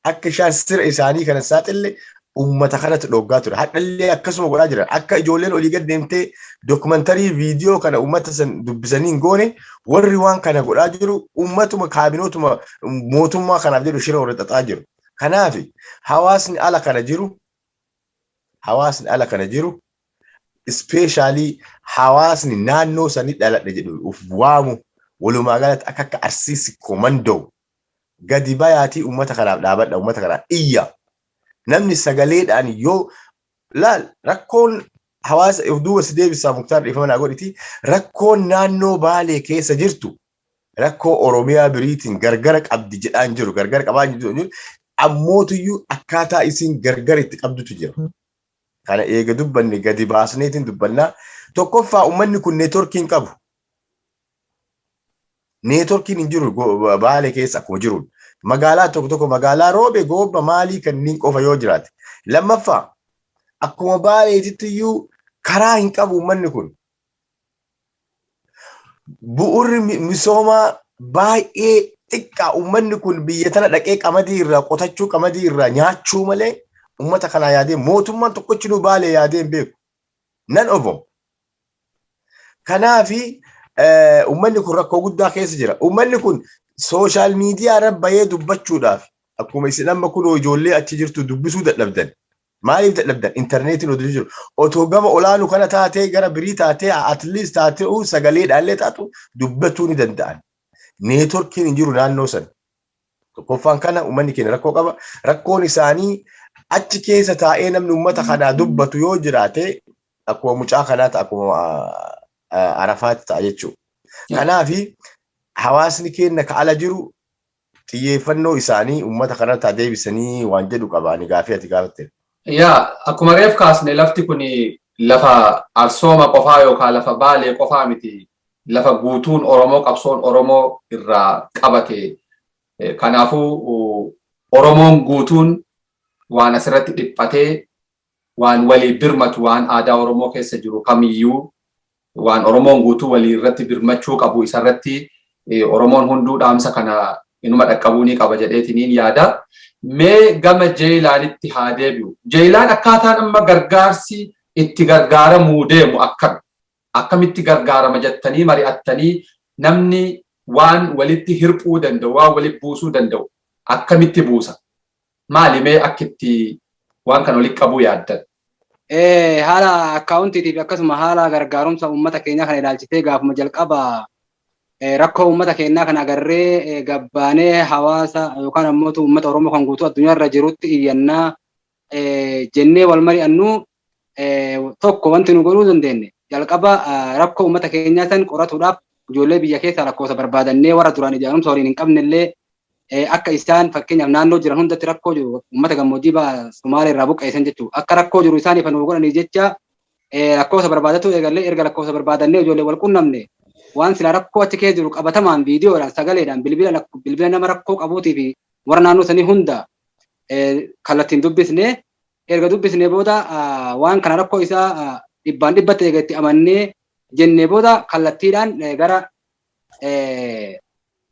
akka isaan shira isaanii kanan saaxille uummata kanatti dhoggaa ture. Hadhallee akkasuma godhaa jiran akka ijoolleen olii gad deemtee dookumantarii viidiyoo kana uummata san dubbisanii hin goone warri waan kana godhaa jiru uummatuma kaabinootuma mootummaa kanaaf jedhu shira warra xaxaa jiru. Kanaaf hawaasni ala kana jiru ispeeshaalii hawaasni naannoo sanii dhaladhe jedhu uf waamu walumaa galatti akka Arsiisi komandoo gadi bayaatii uummata kanaaf dhaabadha uummata kanaaf iyya. Namni sagaleedhaan yoo laal rakkoon hawaasa duuba si deebisaa Muktaar dhiifama godhiti rakkoon naannoo Baalee keessa jirtu rakkoo Oromiyaa biriitiin gargara qabdi jedhaan jiru gargara qabaa jiru ammootuyyuu akkaataa isiin gargar itti qabdutu jira. Kana eega dubbanne gadi baasneetiin dubbannaa tokkoffaa uummanni kun neetworkiin qabu. Neetworkiin hin jiru Baalee keessa akkuma jiru. Magaalaa tokko magaalaa roobe goobba maalii kanneen qofa yoo jiraate. Lammaffaa akkuma Baaleetitti iyyuu karaa hin qabu uummanni kun. Bu'uurri misoomaa baay'ee xiqqaa uummanni kun biyya tana dhaqee qamadii irraa qotachuu qamadii irraa nyaachuu malee uummata kanaa yaadee mootummaan tokkochinuu Baalee yaadee hin beeku. Nan obo. Kanaafi uummanni kun rakkoo guddaa keessa jira. Uummanni kun sooshaal miidiyaa irra bahee dubbachuudhaaf akkuma isin amma kun ijoollee achi jirtu dubbisuu dadhabdan maaliif dadhabdan intarneetiin oduu jiru otoo gama olaanuu kana taatee gara birii taatee at least taatee sagalee dhaallee taatu dubbachuu ni danda'an neetworkiin hin jiru naannoo san tokkoffaan kana uummanni keenya rakkoo qaba rakkoon isaanii achi keessa taa'ee namni uummata kanaa dubbatu yoo jiraate akkuma mucaa kanaa ta'a akkuma Arafaatti ta'a jechuudha. Kanaafi hawaasni keenya ka ala jiru xiyyeeffannoo isaanii uummata kanatti deebisanii waan jedhu qabaani gaafii ati gaafatte. Akkuma reef kaasne lafti kun lafa arsooma qofaa yookaan lafa baalee qofaa miti lafa guutuun Oromoo qabsoon Oromoo irraa qabate. Kanaafuu Oromoon guutuun waan asirratti dhiphatee waan walii birmatu waan aadaa Oromoo keessa jiru kamiyyuu waan Oromoon guutuu walii irratti birmachuu qabu isarratti Oromoon hunduu dhaamsa kana inuma dhaqqabuu ni qaba jedheetiniin yaada. Mee gama Jeelaanitti haa deebi'u. Jeelaan akkaataan amma gargaarsi itti gargaaramuu deemu akkamitti gargaarama jettanii mari'attanii namni waan walitti hirphuu danda'u waan walitti buusuu danda'u akkamitti buusa? Maali mee akkitti waan kana walitti qabuu yaaddan? Haala akkaawuntiitiif akkasuma haala gargaarumsa uummata keenyaa kana ilaalchitee gaafuma jalqaba rakkoo uummata keenyaa kana agarree gabbaanee hawaasa yookaan ammoo uummata Oromoo kan guutuu addunyaarra jirutti iyyannaa jennee wal mari'annu tokko wanti nu godhuu dandeenye jalqaba rakkoo uummata keenyaa san qoratuudhaaf ijoollee biyya keessaa lakkoofsa barbaadannee warra duraan ijaarumsa horiin hin qabnellee akka isaan fakkeenyaaf naannoo jiran hundatti rakkoo jiru uummata gammoojjii Sumaalee irraa buqqa'eessan jechuudha. Akka rakkoo jiru isaaniif nu godhanii jecha lakkoofsa barbaadatu eegallee erga lakkoofsa barbaadannee ijoollee wal qunnamne waan sila rakkoo achi keessa jiru qabatamaan viidiyoodhaan sagaleedhaan bilbila nama rakkoo qabuutii fi warra naannoo sanii hunda kallattiin dubbisnee erga dubbisnee booda waan kana rakkoo isaa dhibbaan dhibbatti eega itti amannee jennee booda kallattiidhaan gara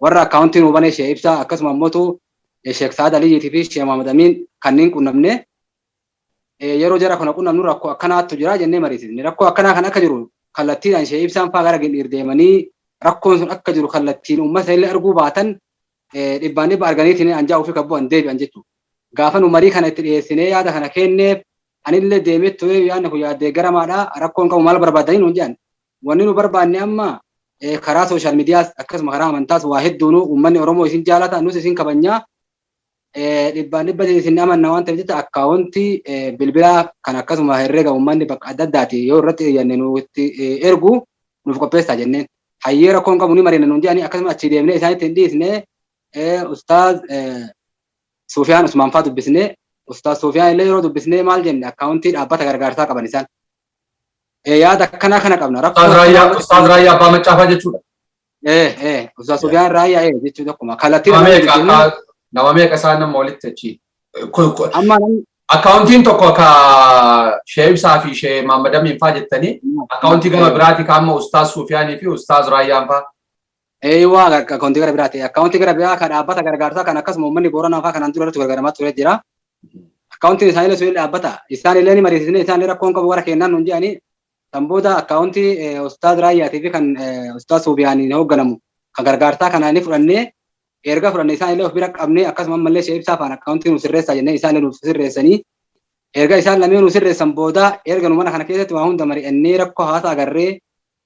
warra akkaawuntii nu banee ishee ibsaa akkasuma ammoo Sheek Saad Aliitii fi Sheek Muhammad Amin kanneen qunnamne yeroo jara kana qunnamnu rakkoo akkanaatu jira jennee mariisisne rakkoo akkanaa kan akka jiru kallattiidhaan ishee ibsaan fa'aa gara gindhiir deemanii rakkoon sun akka jiru kallattiin uummata illee arguu baatan dhibbaan dhibba arganiitiin anjaa ofii qabbu'an deebi'an jechuudha. Gaafa nu marii kana itti dhiyeessinee yaada kana kenneef anillee deemee ture yaadni kun yaaddee garamaadha rakkoon qabu maal barbaadanii nuun jedhan wanni nu barbaanne amma karaa sooshaal miidiyaas akkasuma karaa amantaas waa hedduun uummanni Oromoo isin jaalata nus isin kabajnaa dhibbaan dhibba isin amanna waan ta'eef jecha akkaawuntii bilbilaa kan akkasuma herreega uummanni bakka adda addaati yoo irratti iyyanne nutti ergu nuuf qopheessaa jenneen hayyee rakkoon qabu ni mariina nuun jedhanii akkasuma achi deemnee isaanitti hin dhiisnee ustaaz Sufiyaan Usmaan fa'aa dubbisnee ustaaz Sufiyaan illee yeroo dubbisnee maal jenne akkaawuntii dhaabbata gargaarsaa qaban isaan yaada akkanaa kana qabna Ustaaz Raayyaa Abbaa Maccaafaa jechuudha. Ustaaz Sufiyaan Raayyaa jechuudha akkuma kallattii nama meeqa isaan nama walitti achi akkaawuntiin tokko akka Sheek Ibsaa fi Sheek Muhammad Amin fa'aa jettanii akkaawuntii gama biraati kaama Ustaaz Sufiyaanii fi Ustaaz Raayyaan fa'aa. Waa akkaawuntii gara biraati akkaawuntii gara biraa kan dhaabbata gargaarsaa kan akkasuma uummanni Booranaa fa'aa kanaan dura irratti gargaaramaa ture jira. Akkaawuntiin isaanii sun dhaabbata isaan illee ni mariisisnee isaan rakkoon qabu warra kennaan nuun jedhanii kan booda akkaawuntii Ustaaz Raayyaatii fi kan Ustaaz Sufiyaaniin hoogganamu kan gargaarsaa kanaan fudhannee erga fudhannee isaan illee of bira qabnee akkasuma ammallee Sheek Ibsaa fa'aan akkaawuntii nu sirreessaa jennee isaan illee nu sirreessanii erga isaan lameen nu sirreessan booda erga nu mana kana keessatti waa hunda mari'annee rakkoo hawaasa agarree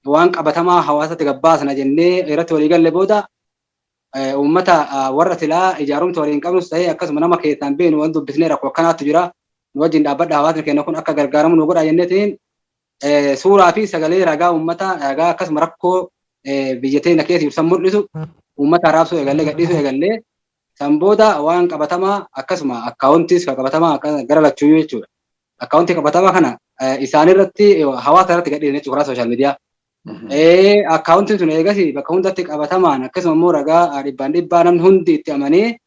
waan qabatamaa hawaasatti gabbaasna jennee irratti walii galle booda uummata warra silaa ijaarumsa waliin qabnus ta'ee akkasuma nama keessaan beenu waan dubbisnee rakkoo akkanaatu jira nu wajjin dhaabbadha hawaasni keenya kun akka gargaaramu nu godha jenneetiin suuraa fi sagalee ragaa uummata ragaa akkasuma rakkoo biyya teenya keessa ibsan mul'isu uummata raabsuu eegallee gadhiisuu eegallee san booda waan qabatamaa akkasuma akkaawuntiis qabatamaa gara lachuu jechuudha. Akkaawuntii qabatamaa kana isaanirratti hawaasa irratti gadhiisne jechuudha karaa sooshaal miidiyaa. Akkaawuntiin sun eegas bakka hundatti qabatamaan akkasuma immoo ragaa dhibbaan dhibbaa namni hundi itti amanee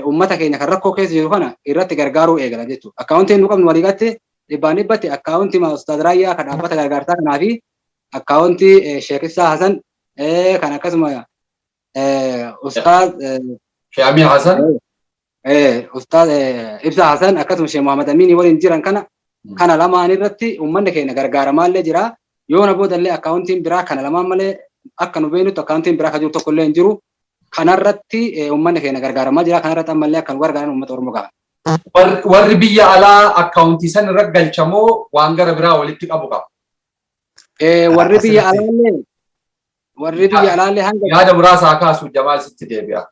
uummata keenya kan rakkoo keessa jiru kana irratti gargaaruu eegala jechuudha. Akkaawuntiin nu qabnu waliigatti dhibbaan dhibbatti akkaawuntii Ustaaz Raayyaa kan dhaabbata gargaarsaa kanaa fi akkaawuntii Sheek Ibsaa Hasan kan akkasuma Ustaaz Sheek Hasan Ustaaz Ibsaa Hasan akkasuma Sheek Muhammad Amin waliin jiran kana lamaan irratti uummanni keenya gargaaramaallee jira. Yoo na boodallee akkaawuntiin biraa kana lamaan malee akka nu beenutti akkaawuntiin biraa kan jiru tokko illee hin jiru. Kanarratti uummanni keenya gargaaramaa jira. Kanarratti ammallee akka nu gargaaran uummata Oromoo qaba. warri biyya alaa akkaawuntii san irra galchamoo waan gara biraa walitti qabu qaba. Warri biyya alaallee hanga yaada muraasa haa kaasu Jamaal sitti deebi'a.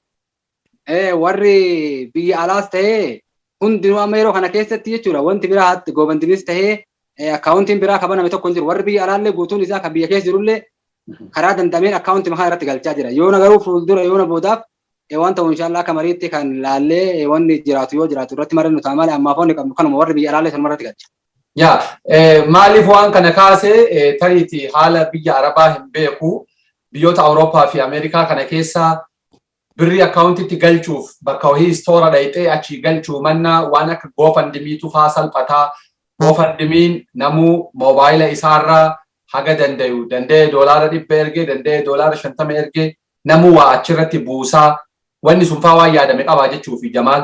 Warri biyya alaas ta'ee hundinuu amma yeroo kana keessatti jechuudha wanti biraa goobandinis ta'ee akkaawuntiin biraa kabaname tokko hin jiru. Warri biyya alaallee guutuun isaa kan biyya keessa jirullee karaa dandameen akkaawuntii makaa irratti galchaa jira. Yoo na garuu fuuldura yoo na boodaaf waan ta'u inshallah akka mariitti kan laallee wanni jiraatu yoo jiraatu irratti marannu ta'a malee ammaaf wanni qabnu kanuma warri biyya alaallee sanuma irratti galcha. Maaliif waan kana kaasee tariiti haala biyya Arabaa hin beeku biyyoota Awurooppaa fi Ameerikaa kana keessa birri akkaawuntiitti galchuuf bakka wahii istoora dhayxee achi galchuu manna waan akka goofandimiitu faa salphataa. Goofandimiin namuu moobaayila isaarraa haga danda'e doolaara 100 ergee danda'e doolaara 50 ergee namuu waa achirratti buusaa wanni sun faa waan yaadame qabaa jechuufi Jamaal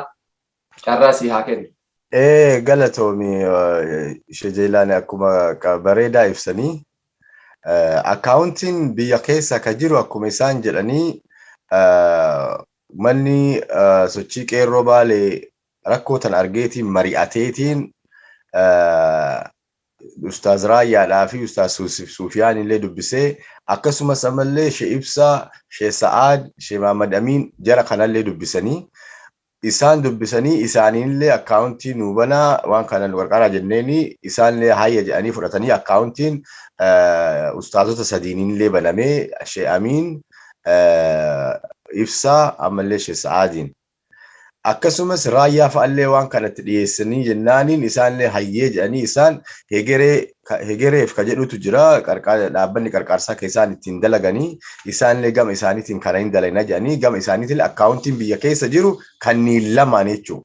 carraa si haa kennu. Galatoomi Shejeelaan akkuma bareedaa ibsanii akkaawuntiin biyya keessa ka jiru akkuma isaan jedhanii manni sochii qeerroo baalee rakkoo tan argeetiin mari'ateetiin Ustaaz Raayyaadhaa fi Ustaaz Sufiyaan illee dubbisee akkasumas ammallee Shee Ibsaa, Shee Sa'aad, Shee Mahammad Amiin jara kanallee dubbisanii isaan dubbisanii isaaniillee akkaawuntii nuu banaa waan kana qarqara jenneeni isaanillee hayya jedhanii fudhatanii akkaawuntiin ustaazota sadiinillee banamee Shee Amiin, Ibsaa ammallee Shee Sa'aadiin. Akkasumas Raayyaa fa'allee waan kanatti dhiyeessanii jennaaniin isaanillee hayyee jedhanii isaan hegereef ka jedhutu jira dhaabbanni qarqaarsaa keessaan ittiin dalaganii isaanillee gama isaaniitiin kana hin dalagna jedhanii gama isaaniitiin akkaawuntiin biyya keessa jiru kanneen lamaan jechuudha.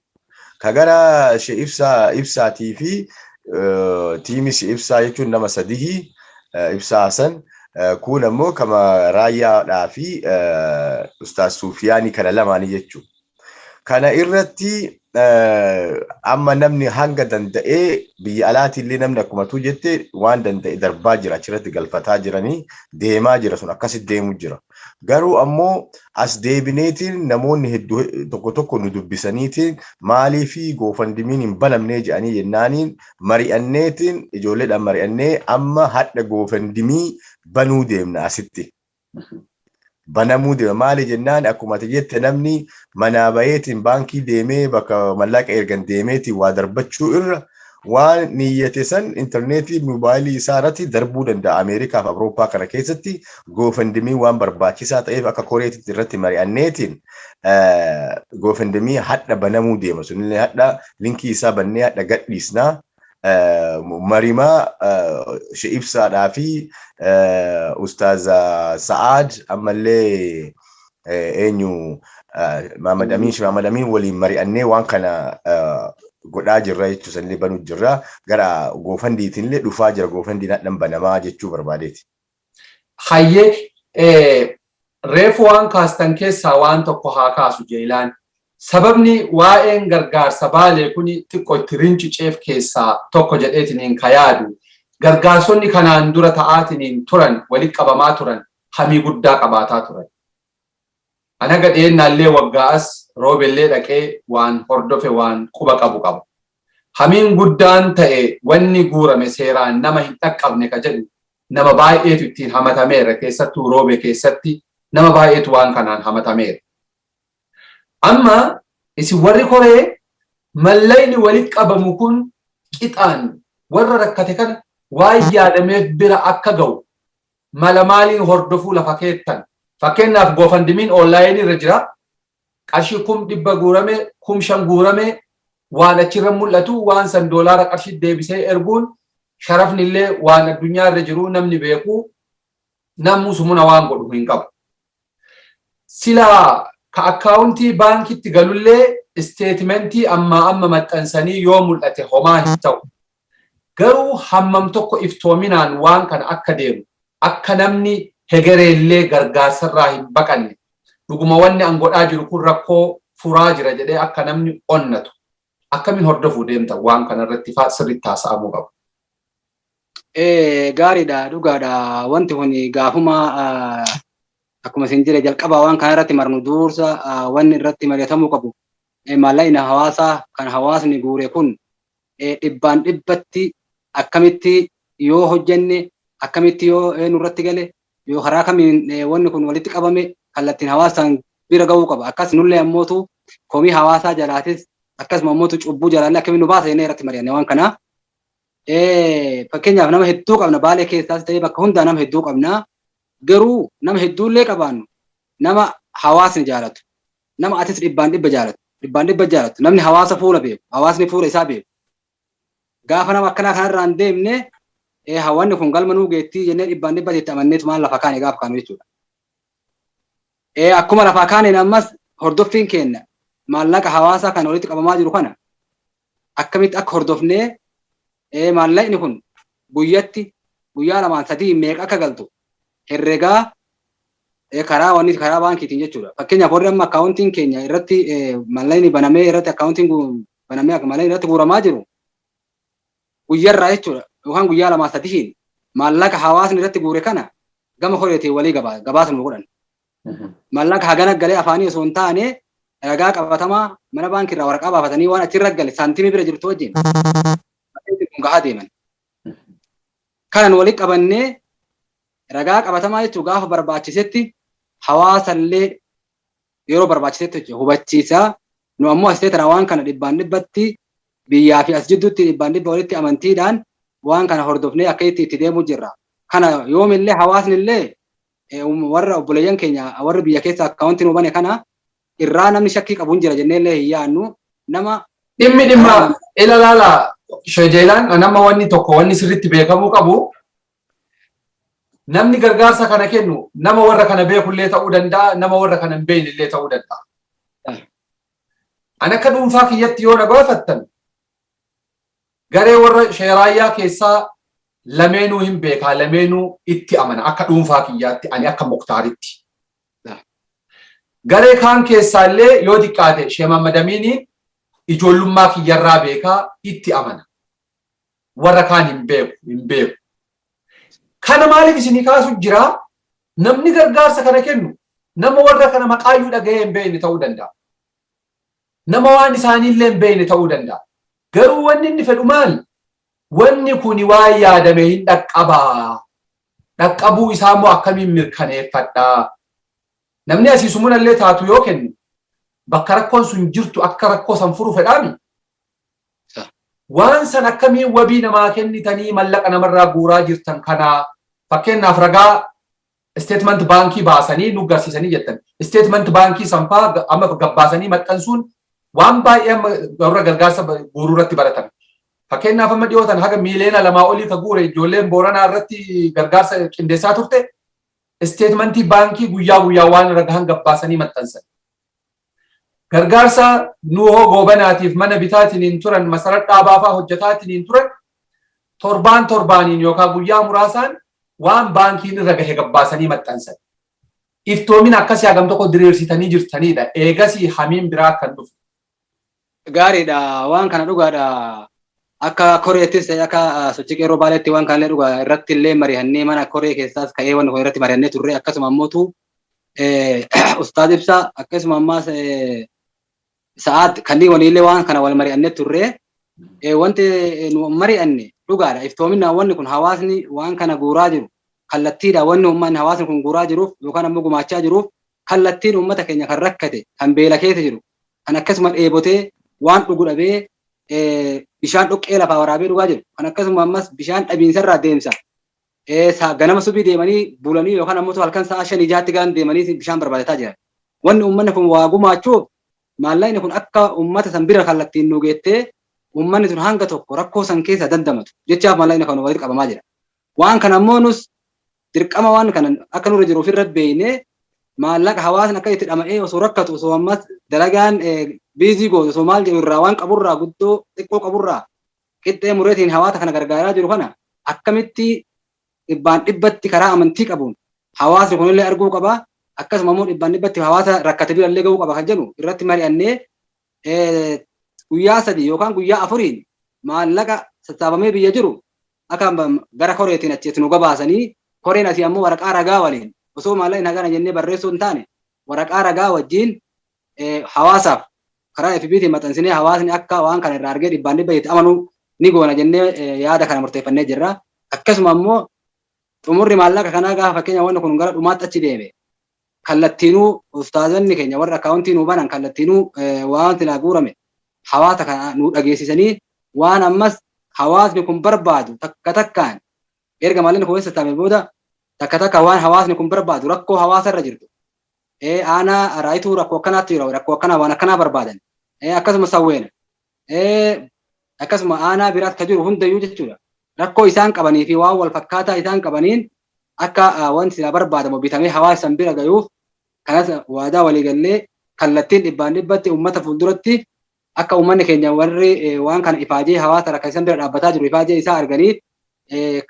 Ka gara Shee Ibsaatii fi tiimii Shee Ibsaa jechuun nama sadii Ibsaa Hasan kun ammoo kama Raayyaadhaa fi Ustaaz Sufiyaanii kana lamaanii jechuudha. Kana irratti amma namni hanga danda'ee biyya alaatillee namni akkuma tu jette waan danda'e darbaa jira achirratti galfataa jiranii deemaa jira sun akkasitti deemu jira. Garuu ammoo as deebineetiin namoonni hedduu tokko nu dubbisaniitiin maalii fi goofandimiin hin banamnee jedhanii jennaaniin mari'anneetiin ijoolleedhaan mari'annee amma hadha goofandimii banuu deemna asitti. Banamuu deema maali jennaan akkuma jette namni manaa bayeetiin baankii deemee bakka mallaqa ergan deemeetiin waa darbachuu irra waan niyyate san intarneetii moobaayilii isaa irratti darbuu danda'a. Ameerikaa fi Awurooppaa kana keessatti goofandimii waan barbaachisaa ta'eef akka koreetitti irratti mari'anneetiin goofandimii hadha banamuu deema. Sunillee hadha linkii isaa bannee hadha gadhiisnaa. Marimaa Shee Ibsaadhaa fi Ustaaz Sa'aad ammallee eenyu Mahammad Amiin waliin mari'annee waan kana godhaa jirra jechuu sanillee banuu jirra gara goofandiitinillee dhufaa jira goofandiin hadhan banamaa jechuu barbaadeeti. Hayyee reefu waan kaastan keessaa waan tokko haa kaasu Jeelaan. Sababni waa'een gargaarsa baalee kun xiqqoo itti rinciceef keessaa tokko jedheetiniin ka yaadu gargaarsonni kanaan dura ta'aatiniin turan walitti qabamaa turan hamii guddaa qabaataa turan. Ana gadheennaallee waggaas roobellee dhaqee waan hordofe waan quba qabu qaba. Hamiin guddaan ta'e wanni guurame seeraan nama hin dhaqqabne ka jedhu nama baay'eetu ittiin hamatameera keessattuu roobe keessatti nama baay'eetu waan kanaan hamatameera. Amma isin warri koree mallayni walitti qabamu kun qixaan warra rakkate kana waan yaadameef bira akka ga'u mala maaliin hordofuu lafa keettan. Fakkeenyaaf goofandimiin onlaayinii irra jira. Qarshii 100 guurame 500 guurame waan achirra mul'atu waan san doolaara qarshii deebisee erguun sharafni illee waan addunyaa irra jiru namni beeku namni sumuna waan godhu hin qabu. Silaa ka akkaawuntii baankitti galullee isteetimentii amma maxxansanii yoo mul'ate homaa hin ta'u. Garuu hammam tokko iftoominaan waan kana akka deemu akka namni hegereellee gargaarsarraa hin baqanne dhuguma wanni an godhaa jiru kun rakkoo furaa jira jedhee akka namni onnatu akkamiin hordofuu deemta waan kanarratti sirriitti haasa'amuu qabu. Gaariidha dhugaadha wanti kun gaafuma akkuma isin jire jalqabaa waan kana irratti marnu dursa wanni irratti mari'atamuu qabu maallaqni hawaasaa kan hawaasni guure kun dhibbaan dhibbatti akkamitti yoo hojjenne akkamitti yoo nurratti gale yoo karaa kamiin wanni kun walitti qabame kallattiin hawaasaan bira ga'uu qaba. Akkas nullee ammootu komii hawaasaa jalaatis akkasuma ammootu cubbuu jalaallee akkamiin nu baasa jennee irratti mari'anne waan kana. Fakkeenyaaf nama hedduu qabna Baalee keessaas ta'ee bakka hundaa nama hedduu qabna. Garuu nama hedduullee qabaannu nama hawaasni jaalatu nama atis dhibbaan dhibba jaalatu namni hawaasa fuula beeku hawaasni fuula isaa beeku. Gaafa nama akkanaa kanarraan deemne hawaasni kun galma nuu geettii jennee dhibbaan dhibba itti amanneetu maal lafa kaane gaafa kaanu jechuudha. Akkuma lafa kaaneen ammas hordoffiin keenya maallaqa hawaasaa kan walitti qabamaa jiru kana akkamitti akka hordofnee maallaqni kun guyyaa lamaan sadii meeqa akka galtu herregaa karaa baankiitiin jechuudha. Fakkeenyaaf warri amma akkaawuntiin keenya irratti maallaqni banamee irratti akkaawuntiin banamee maallaqni irratti guuramaa jiru guyyaarraa jechuudha yookaan guyyaa lamaa sadiin maallaqa hawaasni irratti guure kana gama horeetiin walii gabaasa nu godhan. Maallaqa hagana galee afaanii osoo hin taane ragaa qabatamaa mana baankiirraa waraqaa baafatanii waan achirra gale saantimii bira jirtu wajjin gahaa deeman. Kanan walitti qabannee ragaa qabatamaa jechuun gaafa barbaachisetti hawaasallee yeroo barbaachisetti hubachiisaa nu ammoo asitee tana waan kana dhibbaan dhibbatti biyyaa fi as jidduutti dhibbaan dhibba walitti amantiidhaan waan kana hordofnee akka itti deemuu jirra. Kana yoomillee hawaasni illee warra obboleeyyan keenya warra biyya keessa akkaawuntiin hubane kana irraa namni shakkii qabuun jira jenneellee hin yaannu nama dhimma ilaala shejeelaan nama wanni tokko wanni sirriitti beekamuu qabu. Namni gargaarsa kana kennu nama warra kana beekullee ta'uu danda'a nama warra kana hin beeknellee ta'uu danda'a. Ani akka dhuunfaa kiyyatti yoo na gaafattan garee warra sheeraayyaa keessaa lameenuu hin beekaa lameenuu itti amana akka dhuunfaa kiyyaatti ani akka muktaaritti. Garee kaan keessaallee yoo xiqqaate sheemamadamiin ijoollummaa kiyyarraa beekaa itti amana. Warra kaan hin beeku. Kana maaliif isinii kaasu jira namni gargaarsa kana kennu nama warra kana maqaayyuu dhaga'ee hin beekne ta'uu danda'a. Nama waan isaaniillee hin beekne ta'uu danda'a. Garuu wanni inni fedhu maali? Wanni kuni waan yaadame hin dhaqqabaa. Dhaqqabuu isaa immoo akkamiin mirkaneeffadhaa? Namni asiisumunallee taatu yoo kennu bakka rakkoon sun jirtu akka rakkoo san furu fedhaami. Waan san akkamiin wabii namaa kennitanii mallaqa namarraa guuraa jirtan kanaa fakkeenyaaf ragaa statement baankii baasanii nu garsiisanii jettan. Statement baankii sanfaa amma gabbaasanii maxxansuun waan baay'ee warra gargaarsa guuruu irratti baratan. Fakkeenyaaf amma dhiyootan haga miiliyoona 2 olii ka guure ijoolleen Booranaa irratti gargaarsa qindeessaa turte. Statementii baankii guyyaa waan ragaan gabbaasanii maxxansan. Gargaarsa nuhoo goobanaatiif mana bitaatiin turan masarat dhaabaafaa hojjetaatiin turan torbaaniin yookaan guyyaa muraasaan waan baankiin irra gahe gabbaasanii maxxansan. Iftoomin akkasii hagam tokko diriirsitanii jirtanidha. Eegasii hamiin biraa kan dhufu. Gaariidha waan kana dhugaadha. Akka koreettis akka sochii qeerroo baaleetti waan kanallee dhugaa irratti illee mari'annee mana koree keessaas ka'ee waan kun irratti mari'annee turre akkasuma ammootu ustaad ibsaa akkasuma ammaas sa'aat kanneen waliillee waan kana wal mari'annee turre wanti nu mari'anne dhugaadha. Iftoominaan wanni kun hawaasni waan kana guuraa jiru kallattiidha wanni uummanni hawaasni kun guuraa jiruuf yookaan ammoo gumaachaa jiruuf kallattiin uummata keenya kan rakkate kan beela keessa jiru kan akkasuma dheebotee waan dhugu dhabee bishaan dhoqqee lafaa waraabee dhugaa jiru. Kan akkasuma ammas bishaan dhabiinsarraa deemsa. Ganama subii deemanii bulanii yookaan ammoo halkan sa'a 5-6 gaan deemanii bishaan barbaadataa jiran. Wanni uummanni kun waa gumaachuuf maallaqni kun akka uummata san bira kallattiin nu geettee uummanni sun hanga tokko rakkoo san keessa dandamatu jechaaf maallaqni kun walitti qabamaa jira. Waan kana ammoo nus dirqama waan kana akka nurra jiruuf irra beeynee maallaqa hawaasni akka itti dhama'ee osoo rakkatu osoo ammas dalagaan biizii gootu osoo maal jedhu irraa waan qaburraa guddoo xiqqoo qaburraa qixxee mureetiin hawaasa kana gargaaraa jiru kana akkamitti dhibbaan dhibbatti karaa amantii qabuun hawaasni kunillee arguu qaba. Akkasuma immoo dhibbaan dhibbatti hawaasa rakkate birallee gahuu qaba kan jedhu irratti mari'annee guyyaa 3 yookaan guyyaa 4 maallaqa sassaabamee biyya jiru akka gara koreetiin achitti nu gabaasanii koreen asii ammoo waraqaa ragaa waliin osoo maallaqni hagana jennee barreessuu hin taane waraqaa ragaa wajjin hawaasaaf karaa FBT maxxansinee hawaasni akka waan kana irraa argee dhibbaan dhibba itti amanuu ni goona jennee yaada kana murteeffannee jirra. Akkasuma immoo xumurri maallaqa kanaa gaafa fakkeenya wanni kun gara dhumaatti achi deeme. Kallattiinuu ustaazonni keenya warra akkaawuntii nuu banan kallattiinuu wanti laa guurame hawaasa kana nuu dhageessisanii waan ammas hawaasni kun barbaadu takka takkaan erga maallaqni kun sassaabe booda takka takka waan hawaasni kun barbaadu rakkoo hawaasa irra jirtu. Aanaa raayituu rakkoo akkanaatti jira rakkoo akkanaa waan akkanaa barbaadan. Akkasuma sawweena. Akkasuma aanaa biraatti kan jiru hundayyuu jechuudha. Rakkoo isaan qabanii fi waan wal fakkaataa isaan qabaniin akka wanti sila barbaadamu bitamee hawaasa san bira gayuuf kanas waadaa waliigallee kallattiin dhibbaan dhibbatti uummata fuulduratti akka uummanni keenya warri waan kana ifaajee hawaasa rakka isaan bira dhaabbataa jiru ifaajee isaa arganii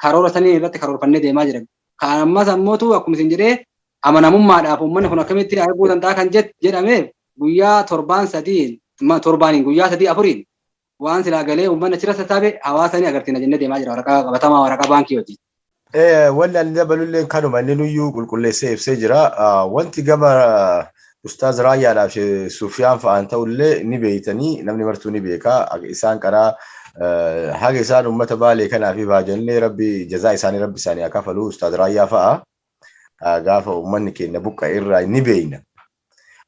karoora sanii irratti karoorfannee deemaa jiran. Kan ammas ammootu akkuma isin jedhee amanamummaadhaaf uummanni kun akkamitti arguu danda'a kan jedhame guyyaa torbaaniin guyyaa 3-4 waan silaa galee uummanni achirra sassaabe hawaasanii agarsiina jennee deemaa jira waraqaa qabatamaa waraqaa baankii wajjin. Wanni ani dabalullee kanuma inni nuyyuu qulqulleessee ibsee jira. Wanti gama Ustaaz Raayyaadhaaf Sufiyaan fa'aan ta'ullee ni beeytanii namni martuu ni beekaa. Isaan karaa haga isaan uummata Baalee kanaaf baajannee rabbi jazaa isaanii rabbi isaanii haa kafalu Ustaaz Raayyaa fa'a gaafa uummanni keenya buqqa irraa ni beeyna.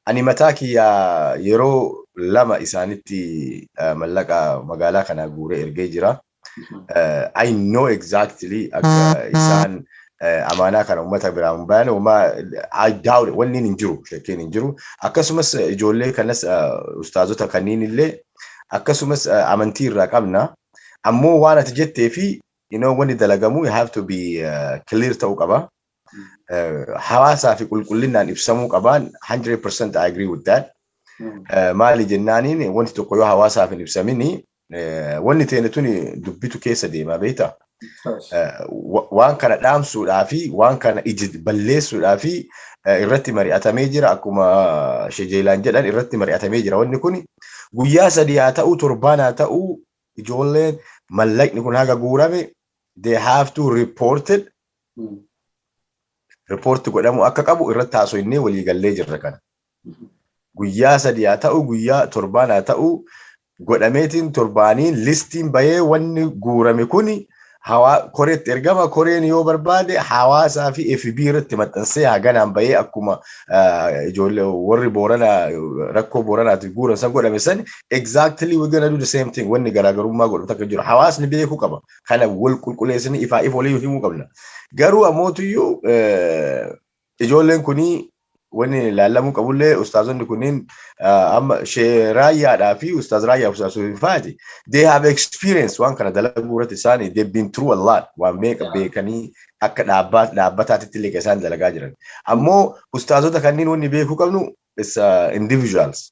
Ani mataa kiyyaa yeroo 2 isaanitti mallaqa magaalaa kana guuree ergee jira. I know exactly akka isaan amaanaa kana uummata biraan bayan I doubt wanni hin jiru sheekeen hin jiru akkasumas ijoollee kanas ustaazota kanniin illee akkasumas amantii irraa qabna ammoo waan ati jettee fi wanni dalagamu you have to be clear ta'uu qaba hawaasaa fi qulqullinaan ibsamuu qabaan 100% I agree with that maali jennaaniin wanti tokko yoo hawaasaaf hin ibsamini wanni teene tuni dubbitu keessa deema beeta. Waan kana dhaamsuudhaa fi waan kana iji balleessuudhaa fi irratti mari'atamee jira akkuma shejeelaan jedhan irratti mari'atamee jira wanni kun guyyaa 3 haa ta'uu 7 haa ta'uu ijoolleen mallaqni kun haga guurame they have to report it report godhamu akka qabu irratti haasoinnee walii gallee jirra kana guyyaa 3 haa ta'uu guyyaa 7 haa ta'uu godhameetiin torbaaniin listiin bayee wanni guurame kuni koreetti ergama koreen yoo barbaade hawaasaa fi FB irratti maxxansee haganaan bayee akkuma ijoollee warri Booranaa rakkoo Booranaatiif guuran san godhame san exactly we're gonna do the same thing wanni garaagarummaa godhatu akka jiru hawaasni beekuu qaba kana wal qulqulleessanii ifaa walii himuu qabna garuu ammootuyyuu ijoolleen kunii wanni laalamuu qabullee ustaazonni kunniin amma Raayyaadhaa fi Ustaaz Raayyaa Ustaaz Sufifaati they have experience waan kana dalaguu irratti isaanii they've been through a lot waan meeqa beekanii akka dhaabbataatitti illee isaan dalagaa jiran ammoo ustaazota kanniin wanni beekuu qabnu is individuals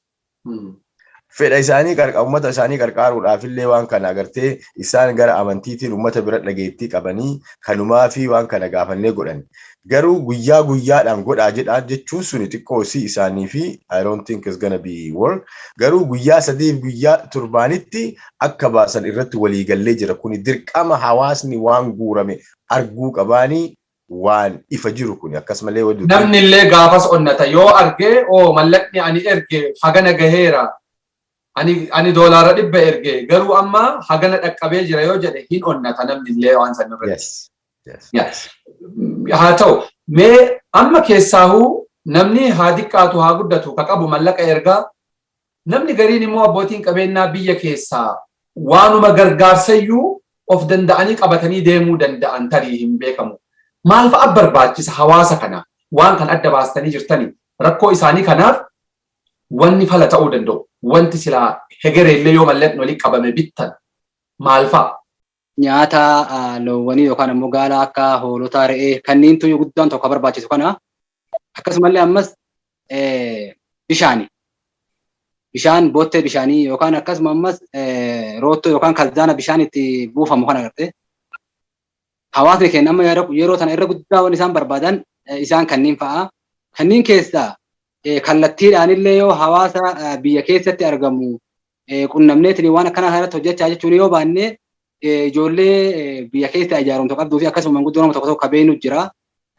fedha isaanii uummata isaanii qarqaaruudhaaf illee waan kana agartee isaan gara amantiitiin uummata bira dhageettii qabanii kanumaa fi waan kana gaafannee godhan garuu guyyaa guyyaadhaan godhaa jedhaan jechuun suni xiqqoo si isaanii fi I don't think it's gonna be work garuu guyyaa 3 guyyaa 7tti akka baasan irratti walii gallee jira kuni dirqama hawaasni waan guurame arguu qabaanii waan ifa jiru kuni akkasumallee waddu namni illee gaafas onnata yoo argee mallaqni ani erge hagana gaheera ani doolaara 100 erge garuu amma hagana dhaqqabee jira yoo jedhe hin onnata namni illee waan san irratti yes haa ta'u mee amma keessaahuu namni haa diqqaatu haa guddatu ka qabu mallaqa ergaa namni gariin immoo abbootiin qabeenyaa biyya keessaa waanuma gargaarsayyuu of danda'anii qabatanii deemuu danda'an tarii hin beekamu maal fa'a barbaachisa hawaasa kana waan kan adda baastanii jirtanii rakkoo isaanii kanaaf wanni fala ta'uu danda'u wanti silaa hegereellee yoo mallaqni walii qabame bittan maal fa'a nyaata loowwanii yookaan immoo gaala akka hoolotaa re'ee kanneen tuyyu guddaan tokko barbaachisu kana akkasumallee ammas bishaan boottee bishaanii yookaan akkasuma ammas roottoo yookaan kaldaana bishaan itti buufamu kana agartee hawaasni keenya amma yeroo sana irra guddaa waan isaan barbaadan isaan kanneen fa'a kanneen keessaa kallattiidhaan illee yoo hawaasa biyya keessatti argamu qunnamneetiin waan akkanaa irratti hojjechaa jechuun yoo baannee ijoollee biyya keessa ijaaramtu qabduu fi akkasuma manguddoo nama tokko beenu jira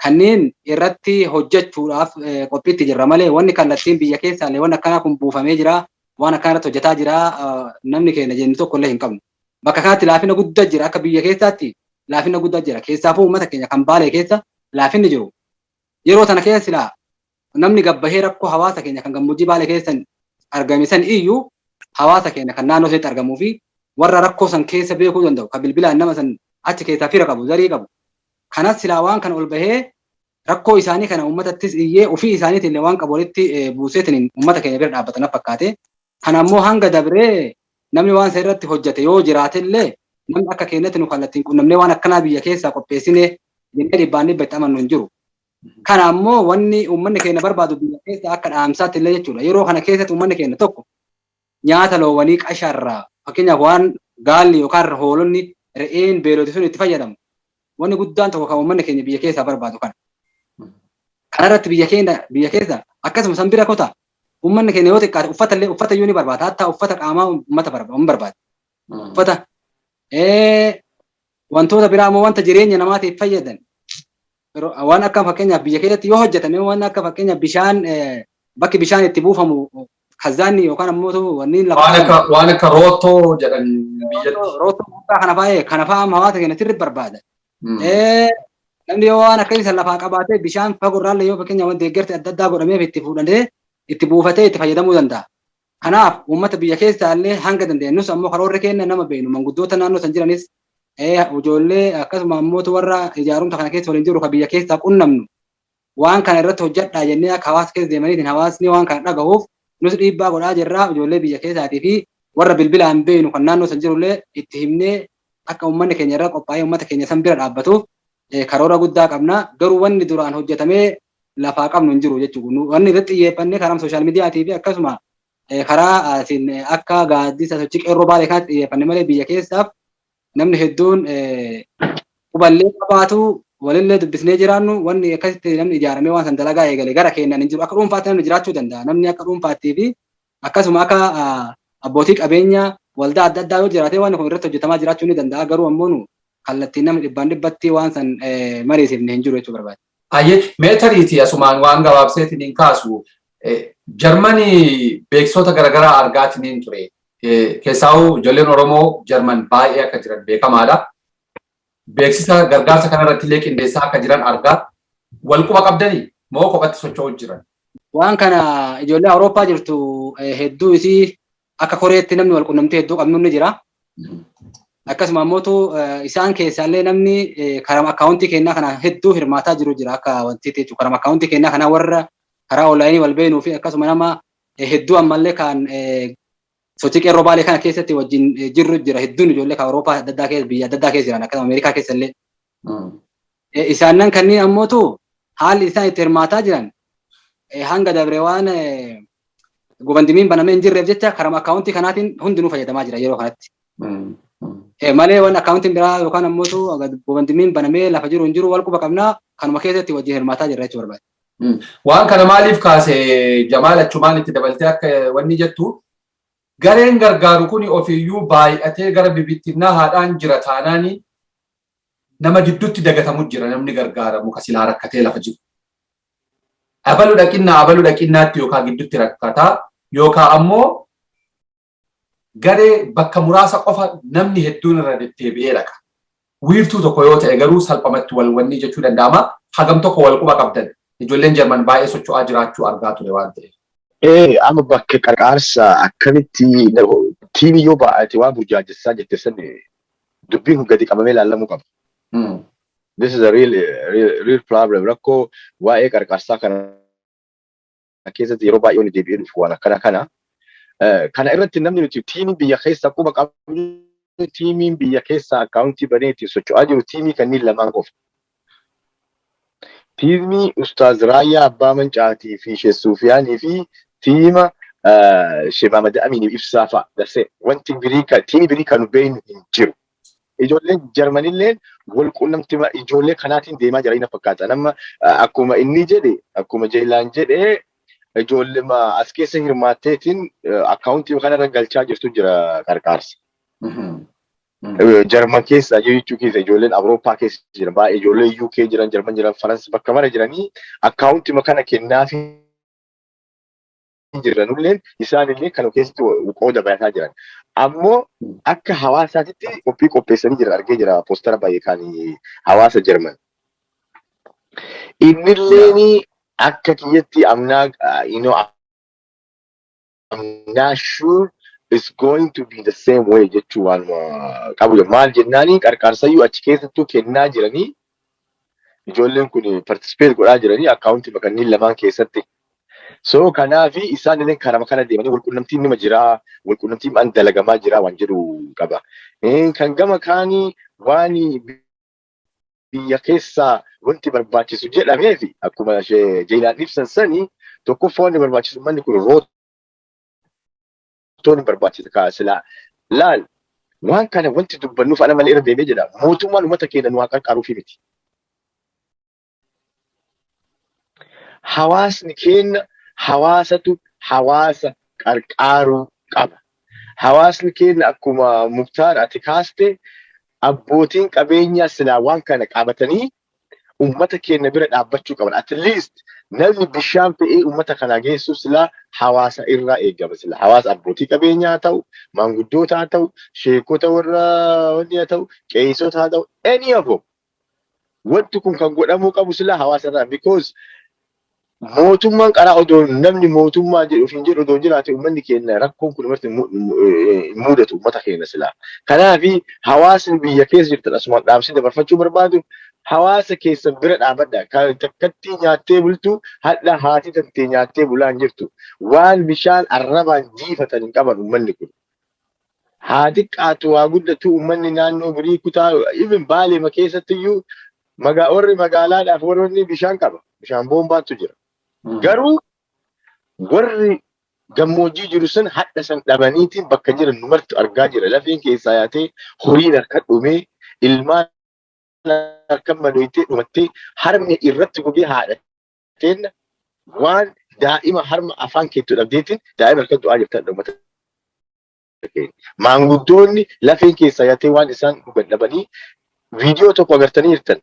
kanneen irratti hojjechuudhaaf qophiitti jirra malee wanni kallattiin biyya keessaallee wanni akkanaa kun buufamee jira waan akkanatti hojjetaa jira namni keenya jennu tokko illee hin qabnu. Bakka kanatti laafina guddaa jira akka biyya keessaatti laafina guddaa jira. Keessaafuu uummata keenya kan Baalee keessa laafinni jiru. Yeroo tana keessa silaa namni gabbahee rakkoo hawaasa keenya kan gammoojjii Baalee keessan argame san iyyuu hawaasa keenya kan naannoo isaatti argamuu fi warra rakkoo san keessa beekuu danda'u kan bilbilaan nama san achi keessaa fira qabu zarii qabu. Kanas silaa waan kana ol bahee rakkoo isaanii kana uummatattis iyyee ofii isaaniitiin waan qabu walitti buuseetiin uummata keenya bira dhaabbatan fakkaate. Kana ammoo hanga dabree namni waan isa irratti hojjete yoo jiraate illee namni akka keenyatti nu kallattiin qunnamnee waan akkanaa biyya keessaa qopheessinee jennee dhibbaan dhibba itti amannu hin jiru. Kana ammoo wanni uummanni keenya barbaadu biyya keessa akka dhaamsaatti illee jechuudha. Yeroo kana keessatti uummanni keenya tokko nyaata loowwanii qasharraa fakkeenyaaf waan gaalli yookaan hoolonni re'een beeloti sun itti fayyadamu. Wanni guddaan tokko kan uummanni keenya biyya keessaa barbaadu kana. Kanarratti biyya keessa akkasuma san bira kota uummanni keenya yoo xiqqaate uffata iyyuu ni barbaada. Hatta uffata qaamaa uummata barbaada. Uffata wantoota biraa ammoo wanta jireenya namaatiif fayyadan. Waan akka fakkeenyaaf biyya keessatti yoo hojjetame waan akka fakkeenyaaf bishaan bakki bishaan itti buufamu kazaanni yookaan ammoo wanniin lafa waan akka rootoo jedhan biyyatti. Rootoo kana fa'aa hawaasa keenya sirriitti barbaada. Namni yoo waan akka isa lafaa qabaatee bishaan fagurraallee yoo fakkeenyaaf wanti deeggarti adda addaa godhameef itti fuudhanii itti buufatee itti fayyadamuu danda'a. Kanaaf uummata biyya keessaa illee hanga dandeenyus ammoo karoorri keenya nama beeknu manguddoota naannoo san jiranis ijoollee akkasuma ammoo warra ijaarumsa kana keessa waliin jiru kan biyya keessaa qunnamnu waan kana irratti hojjedhaa jennee akka hawaasa keessa deemaniitiin hawaasni waan kana dhagahuuf nus dhiibbaa godhaa jirra ijoollee biyya keessaatii fi warra bilbilaan beeknu kan naannoo san jirullee itti himnee akka uummanni keenya irraa qophaa'ee uummata keenya san bira dhaabbatuuf karoora guddaa qabna. Garuu wanni duraan hojjetamee lafaa qabnu hin jiru jechuudha. Wanni irratti xiyyeeffannee karaa sooshaal miidiyaatii fi akkasuma karaa akka gaaddisa sochii qeerroo Baalee kanatti xiyyeeffannee malee biyya keessaaf namni hedduun huballee qabaatu walillee dubbisnee jiraannu wanni akkasitti namni ijaaramee waan san dalagaa eegale gara keenyaan hin jiru. Akka dhuunfaatti namni jiraachuu danda'a. Namni akka dhuunfaattii fi akkasuma akka abbootii qabeenyaa waldaa adda addaa yoo jiraate waan kun irratti hojjetamaa jiraachuu ni danda'a. Garuu ammoo kallattiin namni dhibbaan dhibbatti waan san mariisiifne hin jiru jechuu barbaada. Ayyee meetariiti asumaan waan gabaabseetiin hin kaasu. Jarmanii beeksota garaagaraa argaatiin ture. Keessaa'uu ijoolleen Oromoo Jarman baay'ee akka jiran beekamaadha. Beeksisa gargaarsa kanarratti illee qindeessaa akka jiran argaa. Walquba qabdanii moo kophatti socho'uu jiran? Waan kana ijoollee Awurooppaa jirtu hedduu isii akka koreetti namni wal qunnamtee hedduu qabnu ni jira. Akkasuma ammoo isaan keessaallee namni karaa akkaawuntii kennaa kana hedduu hirmaataa jiru jira akka wanti jechuudha. Karaa akkaawuntii kennaa kana warra karaa onlaayinii wal beeknuu fi akkasuma nama hedduu ammallee kan sochii qeerroo Baalee kana keessatti wajjin jirru jira. Hedduun ijoollee kan Awurooppaa adda addaa keessa biyya adda addaa keessa jiran akkasuma Ameerikaa keessa illee. Isaanan kanneen ammoo haalli isaan itti hirmaataa jiran hanga dabre waan gubandimiin banamee hin jirreef jecha karaa akkaawuntii kanaatiin hundinuu fayyadamaa jira yeroo kanatti. Malee waan akkaawuntiin biraa yookaan ammoo gubandimiin banamee lafa jiru hin jiru wal quba qabnaa kanuma keessatti wajjin hirmaataa jirra jechuu barbaada. Waan kana maaliif kaase Jamaal achumaan itti dabaltee akka wanni jettu gareen gargaaru kun ofiiyyuu baay'atee gara bibittinnaa haadhaan jira taanaani nama jidduutti dagatamu jira namni gargaaramu kasilaa rakkatee lafa jiru. Abaluu dhaqinnaatti yookaan gidduutti rakkataa yookaan ammoo garee bakka muraasa qofa namni hedduun irra deddeebi'ee dhaqa. Wiirtuu tokko yoo ta'e garuu salphamatti wal wanni jechuu danda'ama. Hagam tokko wal quba qabdan. Ijoolleen Jarman baay'ee socho'aa jiraachuu argaa ture waan ta'eef. Amma bakka qarqaarsa akkamitti tiimii yoo baay'ate waan burjaajessaa jette sani dubbiin kun gadi qabamee ilaalamuu qaba. This is a real problem. Rakkoo waa'ee qarqaarsaa kana keessatti yeroo baay'ee ni deebi'ee dhufu waan akkana kana. Kana irratti namni nuti tiimiin biyya keessa quba qabnu tiimiin biyya keessa akkaawuntii banee ittiin socho'aa jiru tiimii kanneen lamaan qofa. Tiimii Ustaaz Raayyaa Abbaa Mancaatii fi Sheekh Suufiyaanii fi tiima Sheekh Mahamad Amiin Ibsaa fa'a. Wanti tiimii birii kan beeknu hin jiru. Ijoolleen Jarmanillee wal quunnamtii ijoollee kanaatiin deemaa jira fakkaata. Nama akkuma inni jedhe akkuma Jeelaan jedhee ijoollee as keessa hirmaatteetiin akkaawuntii kanarra galchaa jirtu jira qarqaarsa. Jarman keessa jechuu keessa ijoolleen Awurooppaa keessa jiran baay'ee ijoollee UK jiran Jarman jiran Faransi bakka mara jiranii akkaawuntii kana kennaafi jiranulleen isaanillee kan keessatti qooda bayataa jiran. Ammoo akka hawaasaatitti qophii qopheessanii jiran argee jira poostara baay'ee kan hawaasa Jarman. Innilleeni akka kiyyatti I'm not sure it's going to be the same way jechuu waan qabu. Maal jennaanii qarqaarsayyuu achi keessattuu kennaa jiranii ijoolleen kun participate godhaa jiranii akkaawuntii kanneen lamaan keessatti. So kanaafi isaanillee karama kana deemanii walqunnamtiin nima jiraa, walqunnamtiin waan dalagamaa jiraa waan jedhu qaba. Kan gama kaanii waan biyya keessaa wanti barbaachisu jedhamee fi akkuma Jeelaan ibsan sanii tokkoffaa wanti barbaachisu manni kun rootoon barbaachisa kaasila. Laal waan kana wanti dubbannuuf ana malee irra deemee jedha. Mootummaan uummata keenya nu haa qarqaaruufi miti. Hawaasni keenya hawaasatu hawaasa qarqaaruu qaba. Hawaasni keenya akkuma Muktaar ati kaaste abbootiin qabeenyaa silaa waan kana qabatanii uummata keenya bira dhaabbachuu qaban. At least namni bishaan fe'ee uummata kana geessu silaa hawaasa irraa eegama sila. Hawaasa abbootii qabeenyaa haa ta'u, maanguddoota haa ta'u, sheekota warra wanni haa ta'u, qeessota haa ta'u, any of them. Wanti kun kan godhamuu qabu sila hawaasa irraa because mootummaan qaraa odoo namni mootummaa jedhuufiin jedhu odoo jiraate uummanni keenya rakkoon kun marti mudatu uummata keenya silaa. Kanaafi hawaasni biyya keessa jirtan asumaan dhaamsii dabarfachuu barbaadu hawaasa keessan bira dhaabadha. Takkatti nyaattee bultu hadha haati tantee nyaattee bulaan jirtu. Waan bishaan arrabaan jiifatan hin qaban uummanni kun. Haa xiqqaatu waa guddatu uummanni naannoo birii kutaa even Baaleema keessatti iyyuu warri magaalaadhaaf warri bishaan qaba. Bishaan boombaatu jira. Garuu warri gammoojjii jiru san hadha san dhabaniitiin bakka jiran numartu argaa jira. Lafeen keessaa yaatee horiin harka dhumee ilmaan harka madoytee dhumattee harmi irratti gogee haadhateen waan daa'ima harma afaan keettu dhabdeetiin daa'ima harka du'aa jirtan uummata. Maanguddoonni lafeen keessaa yaatee waan isaan dhugan dhabanii viidiyoo tokko agartanii jirtan.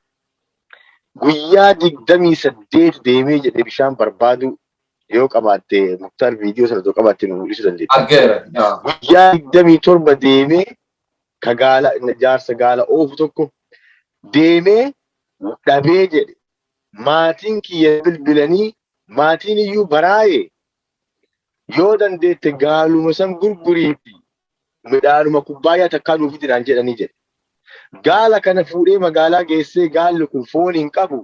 Guyyaa 28 deemee jedhee bishaan barbaadu yoo qabaatte Muktaar viidiyoo sana yoo qabaatte nu mul'isuu dandeenya. Guyyaa 27 deemee ka jaarsa gaala oofu tokko deemee dhabee jedhe maatiin kiyya bilbilanii maatiin iyyuu baraayee yoo dandeette gaaluma san gurgurii fi midhaanuma kubbaayyaa takkaa nuuf fidinaan jedhanii jedhe. Gaala kana fuudhee magaalaa geessee gaalli kun foon hin qabu.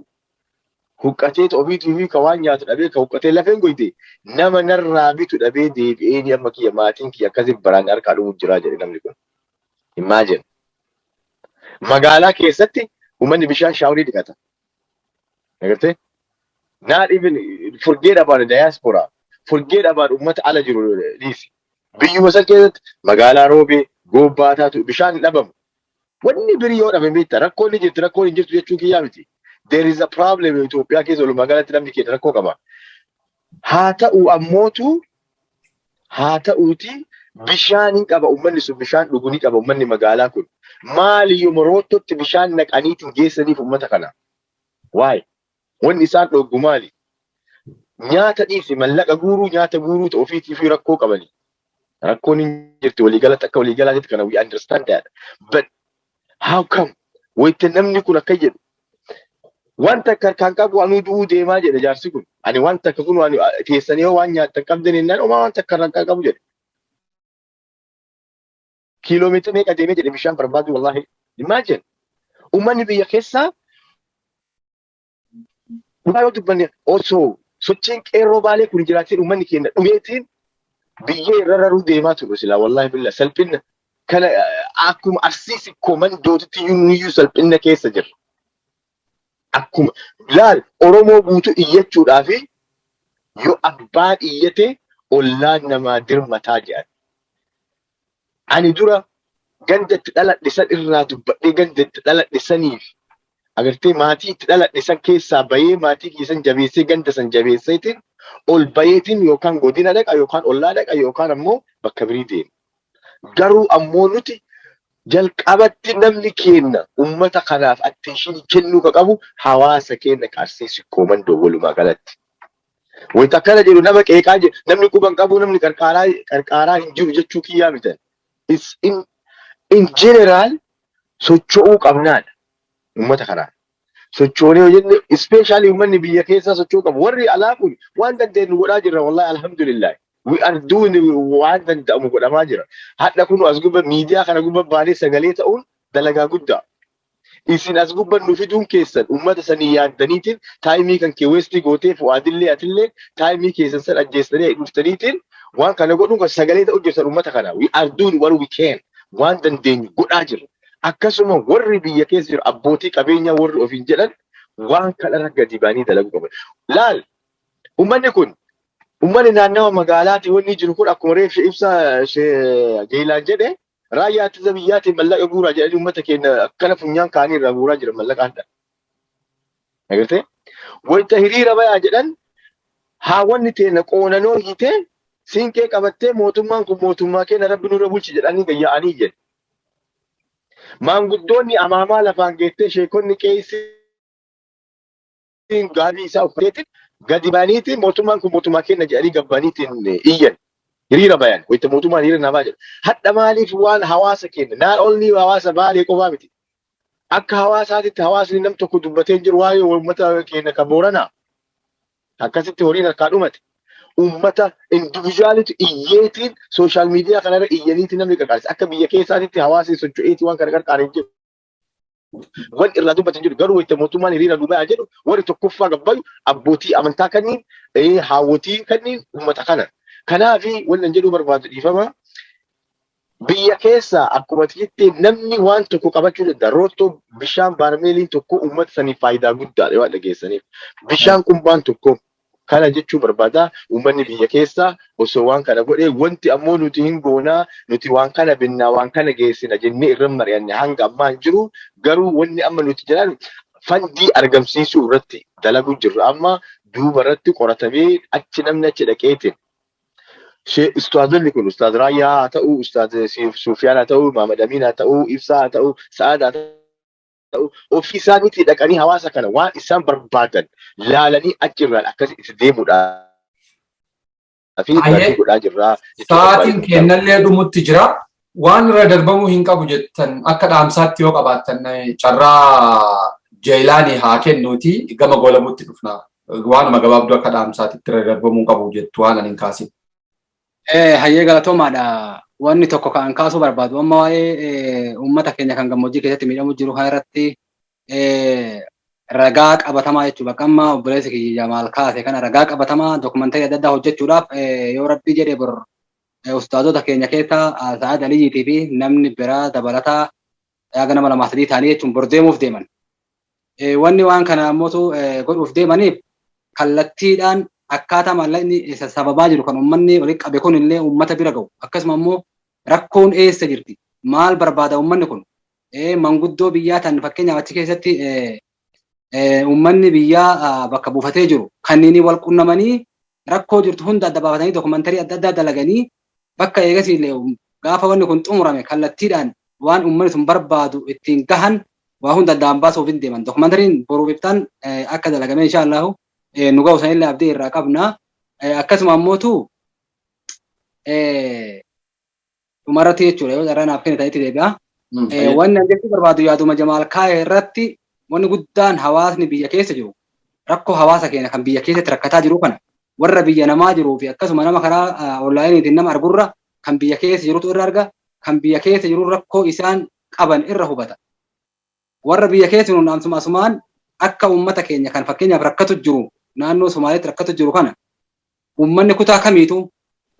Huqqatee ofiituu fi ka waan nyaatu dhabee ka huqqatee lafeen goyte nama narraa bitu dhabee deebi'ee ni amma kiyya maatiin kiyya akkasiin baraan harkaa dhumuuf jiraa jedhe namni kun. Imagine. Magaalaa keessatti uummanni bishaan shaaworii dhiqata. Agartee? Not even forget about the diaspora. Forget about uummata ala jiru dhiisi. Biyyuma san keessatti magaalaa roobee goobbaa taatu bishaan hin dhabamu. Wanni birii yoo dhabe beektaa rakkoon ni jirti rakkoon hin jirtu jechuun kiyyaa miti. There is a problem Itoophiyaa keessa walumaa galatti namni keenya rakkoo qaba. Haa ta'uuti bishaan hin qaba uummanni sun bishaan dhuguu ni qaba uummanni magaalaa kun. Maaliyyuu moroottootti bishaan naqaniitiin geessaniif uummata kana. Waay? Wanni isaan dhoggu maali? Nyaata dhiisi mallaqa guuruu nyaata guuruu ta'uu ofiitii fi rakkoo qabani. Rakkoon hin jirti waliigalatti akka waliigalaatti kana we understand that. But how come? Wayita namni kun akka jedhu wanta kan qabu anu du'uu deemaa jedhe jaarsi kun. Ani wanta akka kun keessanii yoo waan nyaattan qabdan jennaan homaa wanta akka rankaa qabu jedhe. Kiiloomeetira meeqa deemee jedhe bishaan barbaadu wallahi. Imagine. Uummanni biyya keessaa dhugaa yoo dubbanne osoo sochiin qeerroo baalee kun jiraatiin uummanni keenya dhumeetiin biyyee irra raruu deemaa ture silaa wallahi billa salphina kana akkuma arsiisi komandootitti iyyuu salphina keessa jira. Akkuma laal Oromoo guutuu iyyachuudhaaf yoo abbaan iyyate ollaan namaa dirmataa jedhan. Ani dura gandatti dhaladhe san irraa dubbadhee gandatti dhaladhe saniif agartee maatii itti dhaladhe san keessaa bahee maatii keessan jabeessee ganda san jabeesseetiin ol bayeetiin yookaan godina dhaqa yookaan ollaa dhaqa yookaan ammoo bakka birii deema. Garuu ammoo nuti jalqabatti namni keenya uummata kanaaf attention kennuu ka qabu hawaasa keenya qarsiisi komandoo walumaa galatti. Wayita akkana jedhu nama qeeqaa jedhu namni quban qabu namni qarqaaraa hin jiru jechuu kiyyaa miti. In general socho'uu qabnaadha uummata kanaan. Sochoonee yoo jenne especially uummanni biyya keessaa socho'uu qabu. Warri alaa kun waan dandeenyu godhaa jirra wallahi alhamdulillah. We are doing waan danda'amu godhamaa jira. Hadha kun as gubba miidiyaa kana gubba baanee sagalee ta'uun dalagaa guddaa. Isin as gubba nu fiduun keessan uummata sanii yaaddaniitiin taayimii kan kee weestii gootee fu'aadillee atillee taayimii keessan san ajjeestanii dhuftaniitiin waan kana godhuun kan sagalee ta'uu jirtan uummata kana. We are doing what we can. Waan dandeenyu godhaa jirra. Akkasuma warri biyya keessa jiru abbootii qabeenyaa warri ofiin jedhan waan kanarra gadi baanii dalaguu qaban. Laal uummanni kun uummanni naannawa magaalaati wanni jiru kun akkuma reeffa ibsa Geelaan jedhe raayyaa ittisa biyyaatiin mallaqa guuraa jedhanii uummata keenya akkana funyaan kaanii irraa guuraa jiran mallaqaan dha. Agartee? Wayita hiriira bayaa jedhan haawwanni teenya qoonanoo hiitee siinqee qabattee mootummaan kun mootummaa keenya rabbi nurra bulchi jedhanii gayyaa'anii jedhe. Maanguddoonni amaamaa lafaan geettee sheekonni qeessiin gaabii isaa uffateetiin gadi baaniitiin mootummaan kun mootummaa keenya jedhanii gabbaniitiin iyyan. Hiriira bayan wayita mootummaan hiriira namaa jedha. Hadha maaliif waan hawaasa keenya not only hawaasa Baalee qofaa miti. Akka hawaasaatitti hawaasni nam tokko dubbatee jiru waa'ee uummata keenya kan Booranaa. Akkasitti horiin harkaa dhumate. Uummata individuaaliti iyyeetiin sooshaal miidiyaa kanarra iyyaniitiin namni qarqaarsa. Akka biyya keessaatitti hawaasni socho'eetii waan kana qarqaaree jiru. Waan irraa dubbatan jiru garuu wayita mootummaan hiriira dubbaa jedhu warri tokkoffaa gabbayu abbootii amantaa kanniin haawwotii kanniin uummata kana. Kanaafi wannan jedhu barbaadu dhiifama biyya keessa akkuma tikitti namni waan tokko qabachuu danda'a. Rootoo bishaan baarmeeliin tokko uummata saniif faayidaa guddaadha waan dhageessaniif. Bishaan qumbaan tokko kana jechuu barbaada uummanni biyya keessa osoo waan kana godhee wanti ammoo nuti hin goonaa nuti waan kana binnaa waan kana geessina jennee irra mari'anne hanga ammaa hin jiru garuu wanni amma nuti jedhan fandii argamsiisuu irratti dalaguu jirra amma duuba irratti qoratamee achi namni achi dhaqeetiin. Ustaazonni kun ustaaz Raayyaa haa ta'uu, ustaaz Sufiyaan haa ta'uu, Maamad Amiin haa ta'uu, Ibsaa haa ta'uu, Sa'aad haa ta'uu, ofii isaaniitii dhaqanii hawaasa kana waan isaan barbaadan laalanii achirraan akkasii itti deemuudhaa fi gaarii godhaa jirraa. Sa'aatiin kennallee dhumutti jira. Waan irra darbamuu hin qabu jettan akka dhaamsaatti yoo qabaattan carraa Jeelaanii haa kennuuti gama goolamutti dhufna. Waanuma gabaabduu akka dhaamsaatti irra darbamuu qabu jettu waan ani hin kaasin. Hayyee galatoomaadha. Wanni tokko kan kaasuu barbaadu amma waa'ee uummata keenya kan gammoojjii keessatti miidhamu jiru kana irratti ragaa qabatamaa jechuudha. Bakka amma obboleessi kiyya Jamaal kaase kana ragaa qabatamaa dookumantarii adda addaa hojjechuudhaaf yoo rabbii jedhee bor ustaazota keenya keessa Sa'aad Aliyyiitii fi namni biraa dabalataa yaga nama lamaa sadii ta'anii jechuun bor deemuuf deeman. Wanni waan kana ammoo godhuuf deemaniif kallattiidhaan akkaataa maallaqni sababaa jiru kan uummanni walitti qabe kun illee uummata bira gahu akkasuma immoo rakkoon eessa jirti maal barbaada uummanni kun manguddoo biyyaa tan fakkeenyaaf achi keessatti uummanni biyyaa bakka buufatee jiru kanneen wal qunnamanii rakkoo jirtu hunda adda baafatanii dookumantarii adda addaa dalaganii bakka eegas illee gaafa wanni kun xumurame kallattiidhaan waan uummanni sun barbaadu ittiin gahan waa hunda addaan baasuuf hin deeman dookumantariin boruuf ibtaan akka dalagame inshaallahu nu ga'u sanillee abdii irraa qabna. Akkasuma ammootu dhumarratti jechuudha yoo carraa naaf kenne ta'etti deebi'a. Wanni an jechuu barbaadu yaaduma Jamaal kaa'e irratti wanni guddaan hawaasni biyya keessa jiru rakkoo hawaasa keenya kan biyya keessatti rakkataa jiru kana warra biyya namaa jiruu fi akkasuma nama karaa onlaayiniitiin nama argurra kan biyya keessa jirutu irra arga kan biyya keessa jiru rakkoo isaan qaban irra hubata. Warra biyya keessa jiru asumaan akka uummata keenya kan fakkeenyaaf rakkatu jiru naannoo Somaaliitti rakkatu jiru kana uummanni kutaa kamiitu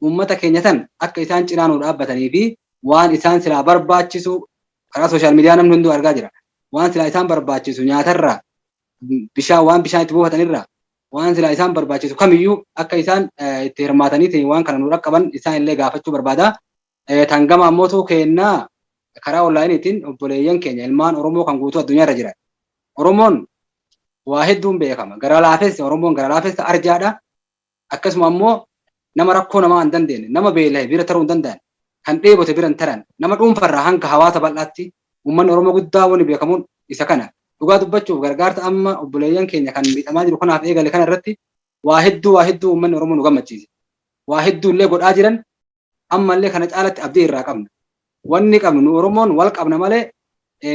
uummata keenya tan akka isaan cinaa nu dhaabbatanii fi waan isaan silaa barbaachisu karaa sooshaal miidiyaa namni hunduu argaa jira. Waan silaa isaan barbaachisu nyaatarraa waan bishaan itti buufatanirraa waan silaa isaan barbaachisu kamiyyuu akka isaan itti hirmaatanii waan kana nu dhaqqaban isaan illee gaafachuu barbaada. Tan gama ammootu kennaa karaa onlaayiniitiin obboleeyyan keenya ilmaan Oromoo kan guutuu addunyaa irra jiran. Oromoon waa hedduun beekama. Gara laafessa Oromoon gara laafessa arjaadha. Akkasuma ammoo nama rakkoo namaa hin dandeenye, nama beela'e bira taruu hin danda'an, kan dheebote bira hin taran, nama dhuunfarraa hanga hawaasa bal'aatti uummanni Oromoo guddaa wani beekamuun isa kana. Dhugaa dubbachuuf gargaarsa amma obboleeyyan keenya kan miidhamaa jiru kanaaf eegale kana irratti waa hedduu uummanni Oromoo nu gammachiise. Waa hedduu illee godhaa jiran ammallee kana caalatti abdii irraa qabna. Wanni qabnu nu Oromoon wal qabna malee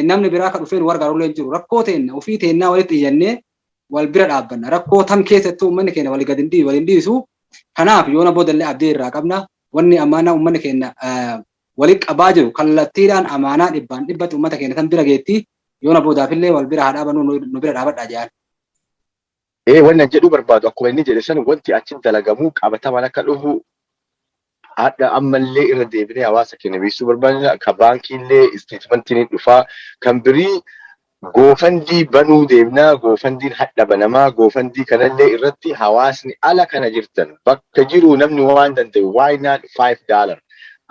namni biraa ka dhufee nu gargaarullee hin jiru. Rakkoo teenna ofii teennaa walitti iyyannee wal bira dhaabbanna. Rakkoo tam keessattuu uummanni keenya walii gadi hin dhiisu. Kanaaf yoona boodallee abdii irraa qabna. Wanni amaanaa uummanni keenya walii qabaa jiru kallattiidhaan amaanaa dhibbatti uummata keenya tan bira geetti yoona boodaafillee wal bira haa dhaabannu nu bira dhaabadhaa jedhan. Wannan jedhu barbaadu akkuma inni jedhe san wanti achi dalagamu qabatamaan akka dhufu haadha ammallee irra deebinee hawaasa keenya beeksisuu barbaadna. Ka baankiillee isteetmentiin dhufaa kan birii goofandii banuu deemnaa goofandiin hadha banamaa goofandii kanallee irratti hawaasni ala kana jirtan bakka jiru namni waan danda'u why not $5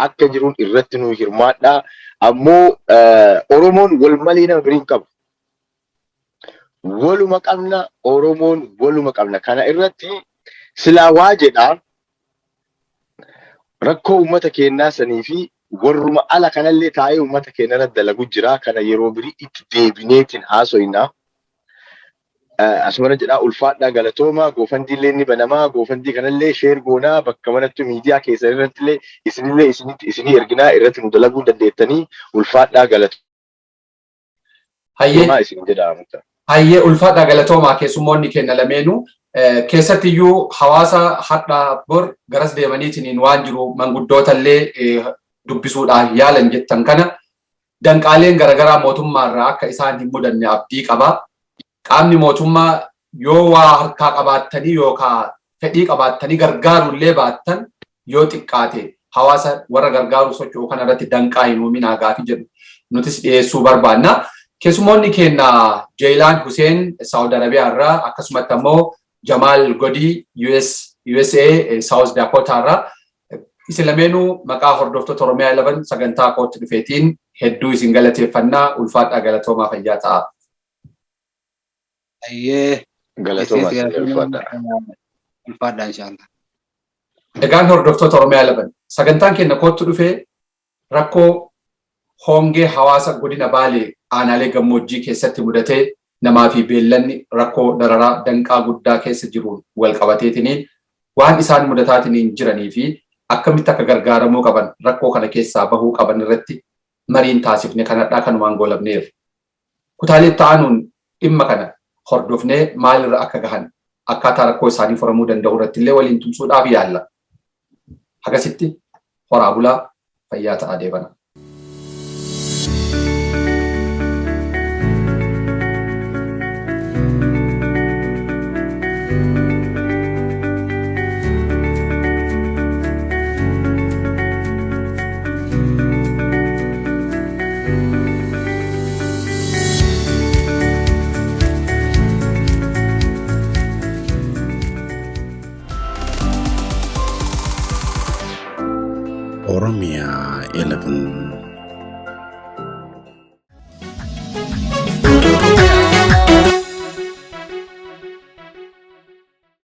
akka jiruun irratti nu hirmaadhaa. Ammoo Oromoon wal malee nama biriin qabu. Waluma qabna Oromoon waluma qabna kana irratti silaa waa jedhaa rakkoo uummata keenyaa sanii fi warruma ala kanallee taa'ee uummata keenya irra dalagu jira kana yeroo birii itti deebineetiin haasoyna. Asumana jedhaa ulfaadhaa galatooma goofandiillee ni banamaa goofandii kanallee sheer goonaa bakka manatti miidiyaa keessan irrattillee isinii erginaa irratti nu dalaguu dandeettanii ulfaadhaa galatooma. Isin jedhamu. Hayyee ulfaadhaa galatoomaa keessummoonni keenya lameenuu keessattiyyuu hawaasa hadhaa bor garas deemaniitiin waan jiru manguddootallee dubbisuudhaan yaalan jettan kana danqaaleen garagaraa mootummaarraa akka isaan hin mudanne abdii qaba. Qaamni mootummaa yoo waa harkaa qabaattanii yookaan fedhii qabaattanii gargaarullee baattan yoo xiqqaate hawaasa warra gargaaru socho'u kanarratti danqaa hin uuminaa gaafii jedhu nutis dhiyeessuu barbaanna. Keessummoonni keenya Jeelaan Huseen Saawud Arabiyaa irraa akkasumatti ammoo Jamaal Godii USA South Dakota irraa isin lameenuu maqaa hordoftoota Oromiyaa 11 sagantaa kootti dhufeetiin hedduu isin galateeffannaa ulfaadhaa galatoomaa fayyaa ta'a. Galatoomaa ulfaadhaa inshallah. Egaan hordoftoota Oromiyaa 11 sagantaan keenya kootti dhufee rakkoo hongee hawaasa godina Baalee aanaalee gammoojjii keessatti mudatee namaa fi beellanni rakkoo dararaa danqaa guddaa keessa jiruun wal qabateetiniin waan isaan mudataatiin jiranii fi akkamitti akka gargaaramuu qaban rakkoo kana keessaa bahuu qaban irratti mariin taasifne kanadhaa kanumaan goolabneef. Kutaalee ta'anuun dhimma kana hordofnee maalirra akka gahan akkaataa rakkoo isaanii furamuu danda'u irratti illee waliin tumsuudhaaf yaalla. Hagasitti horaa bulaa fayyaa ta'aa deebana. Oromia 11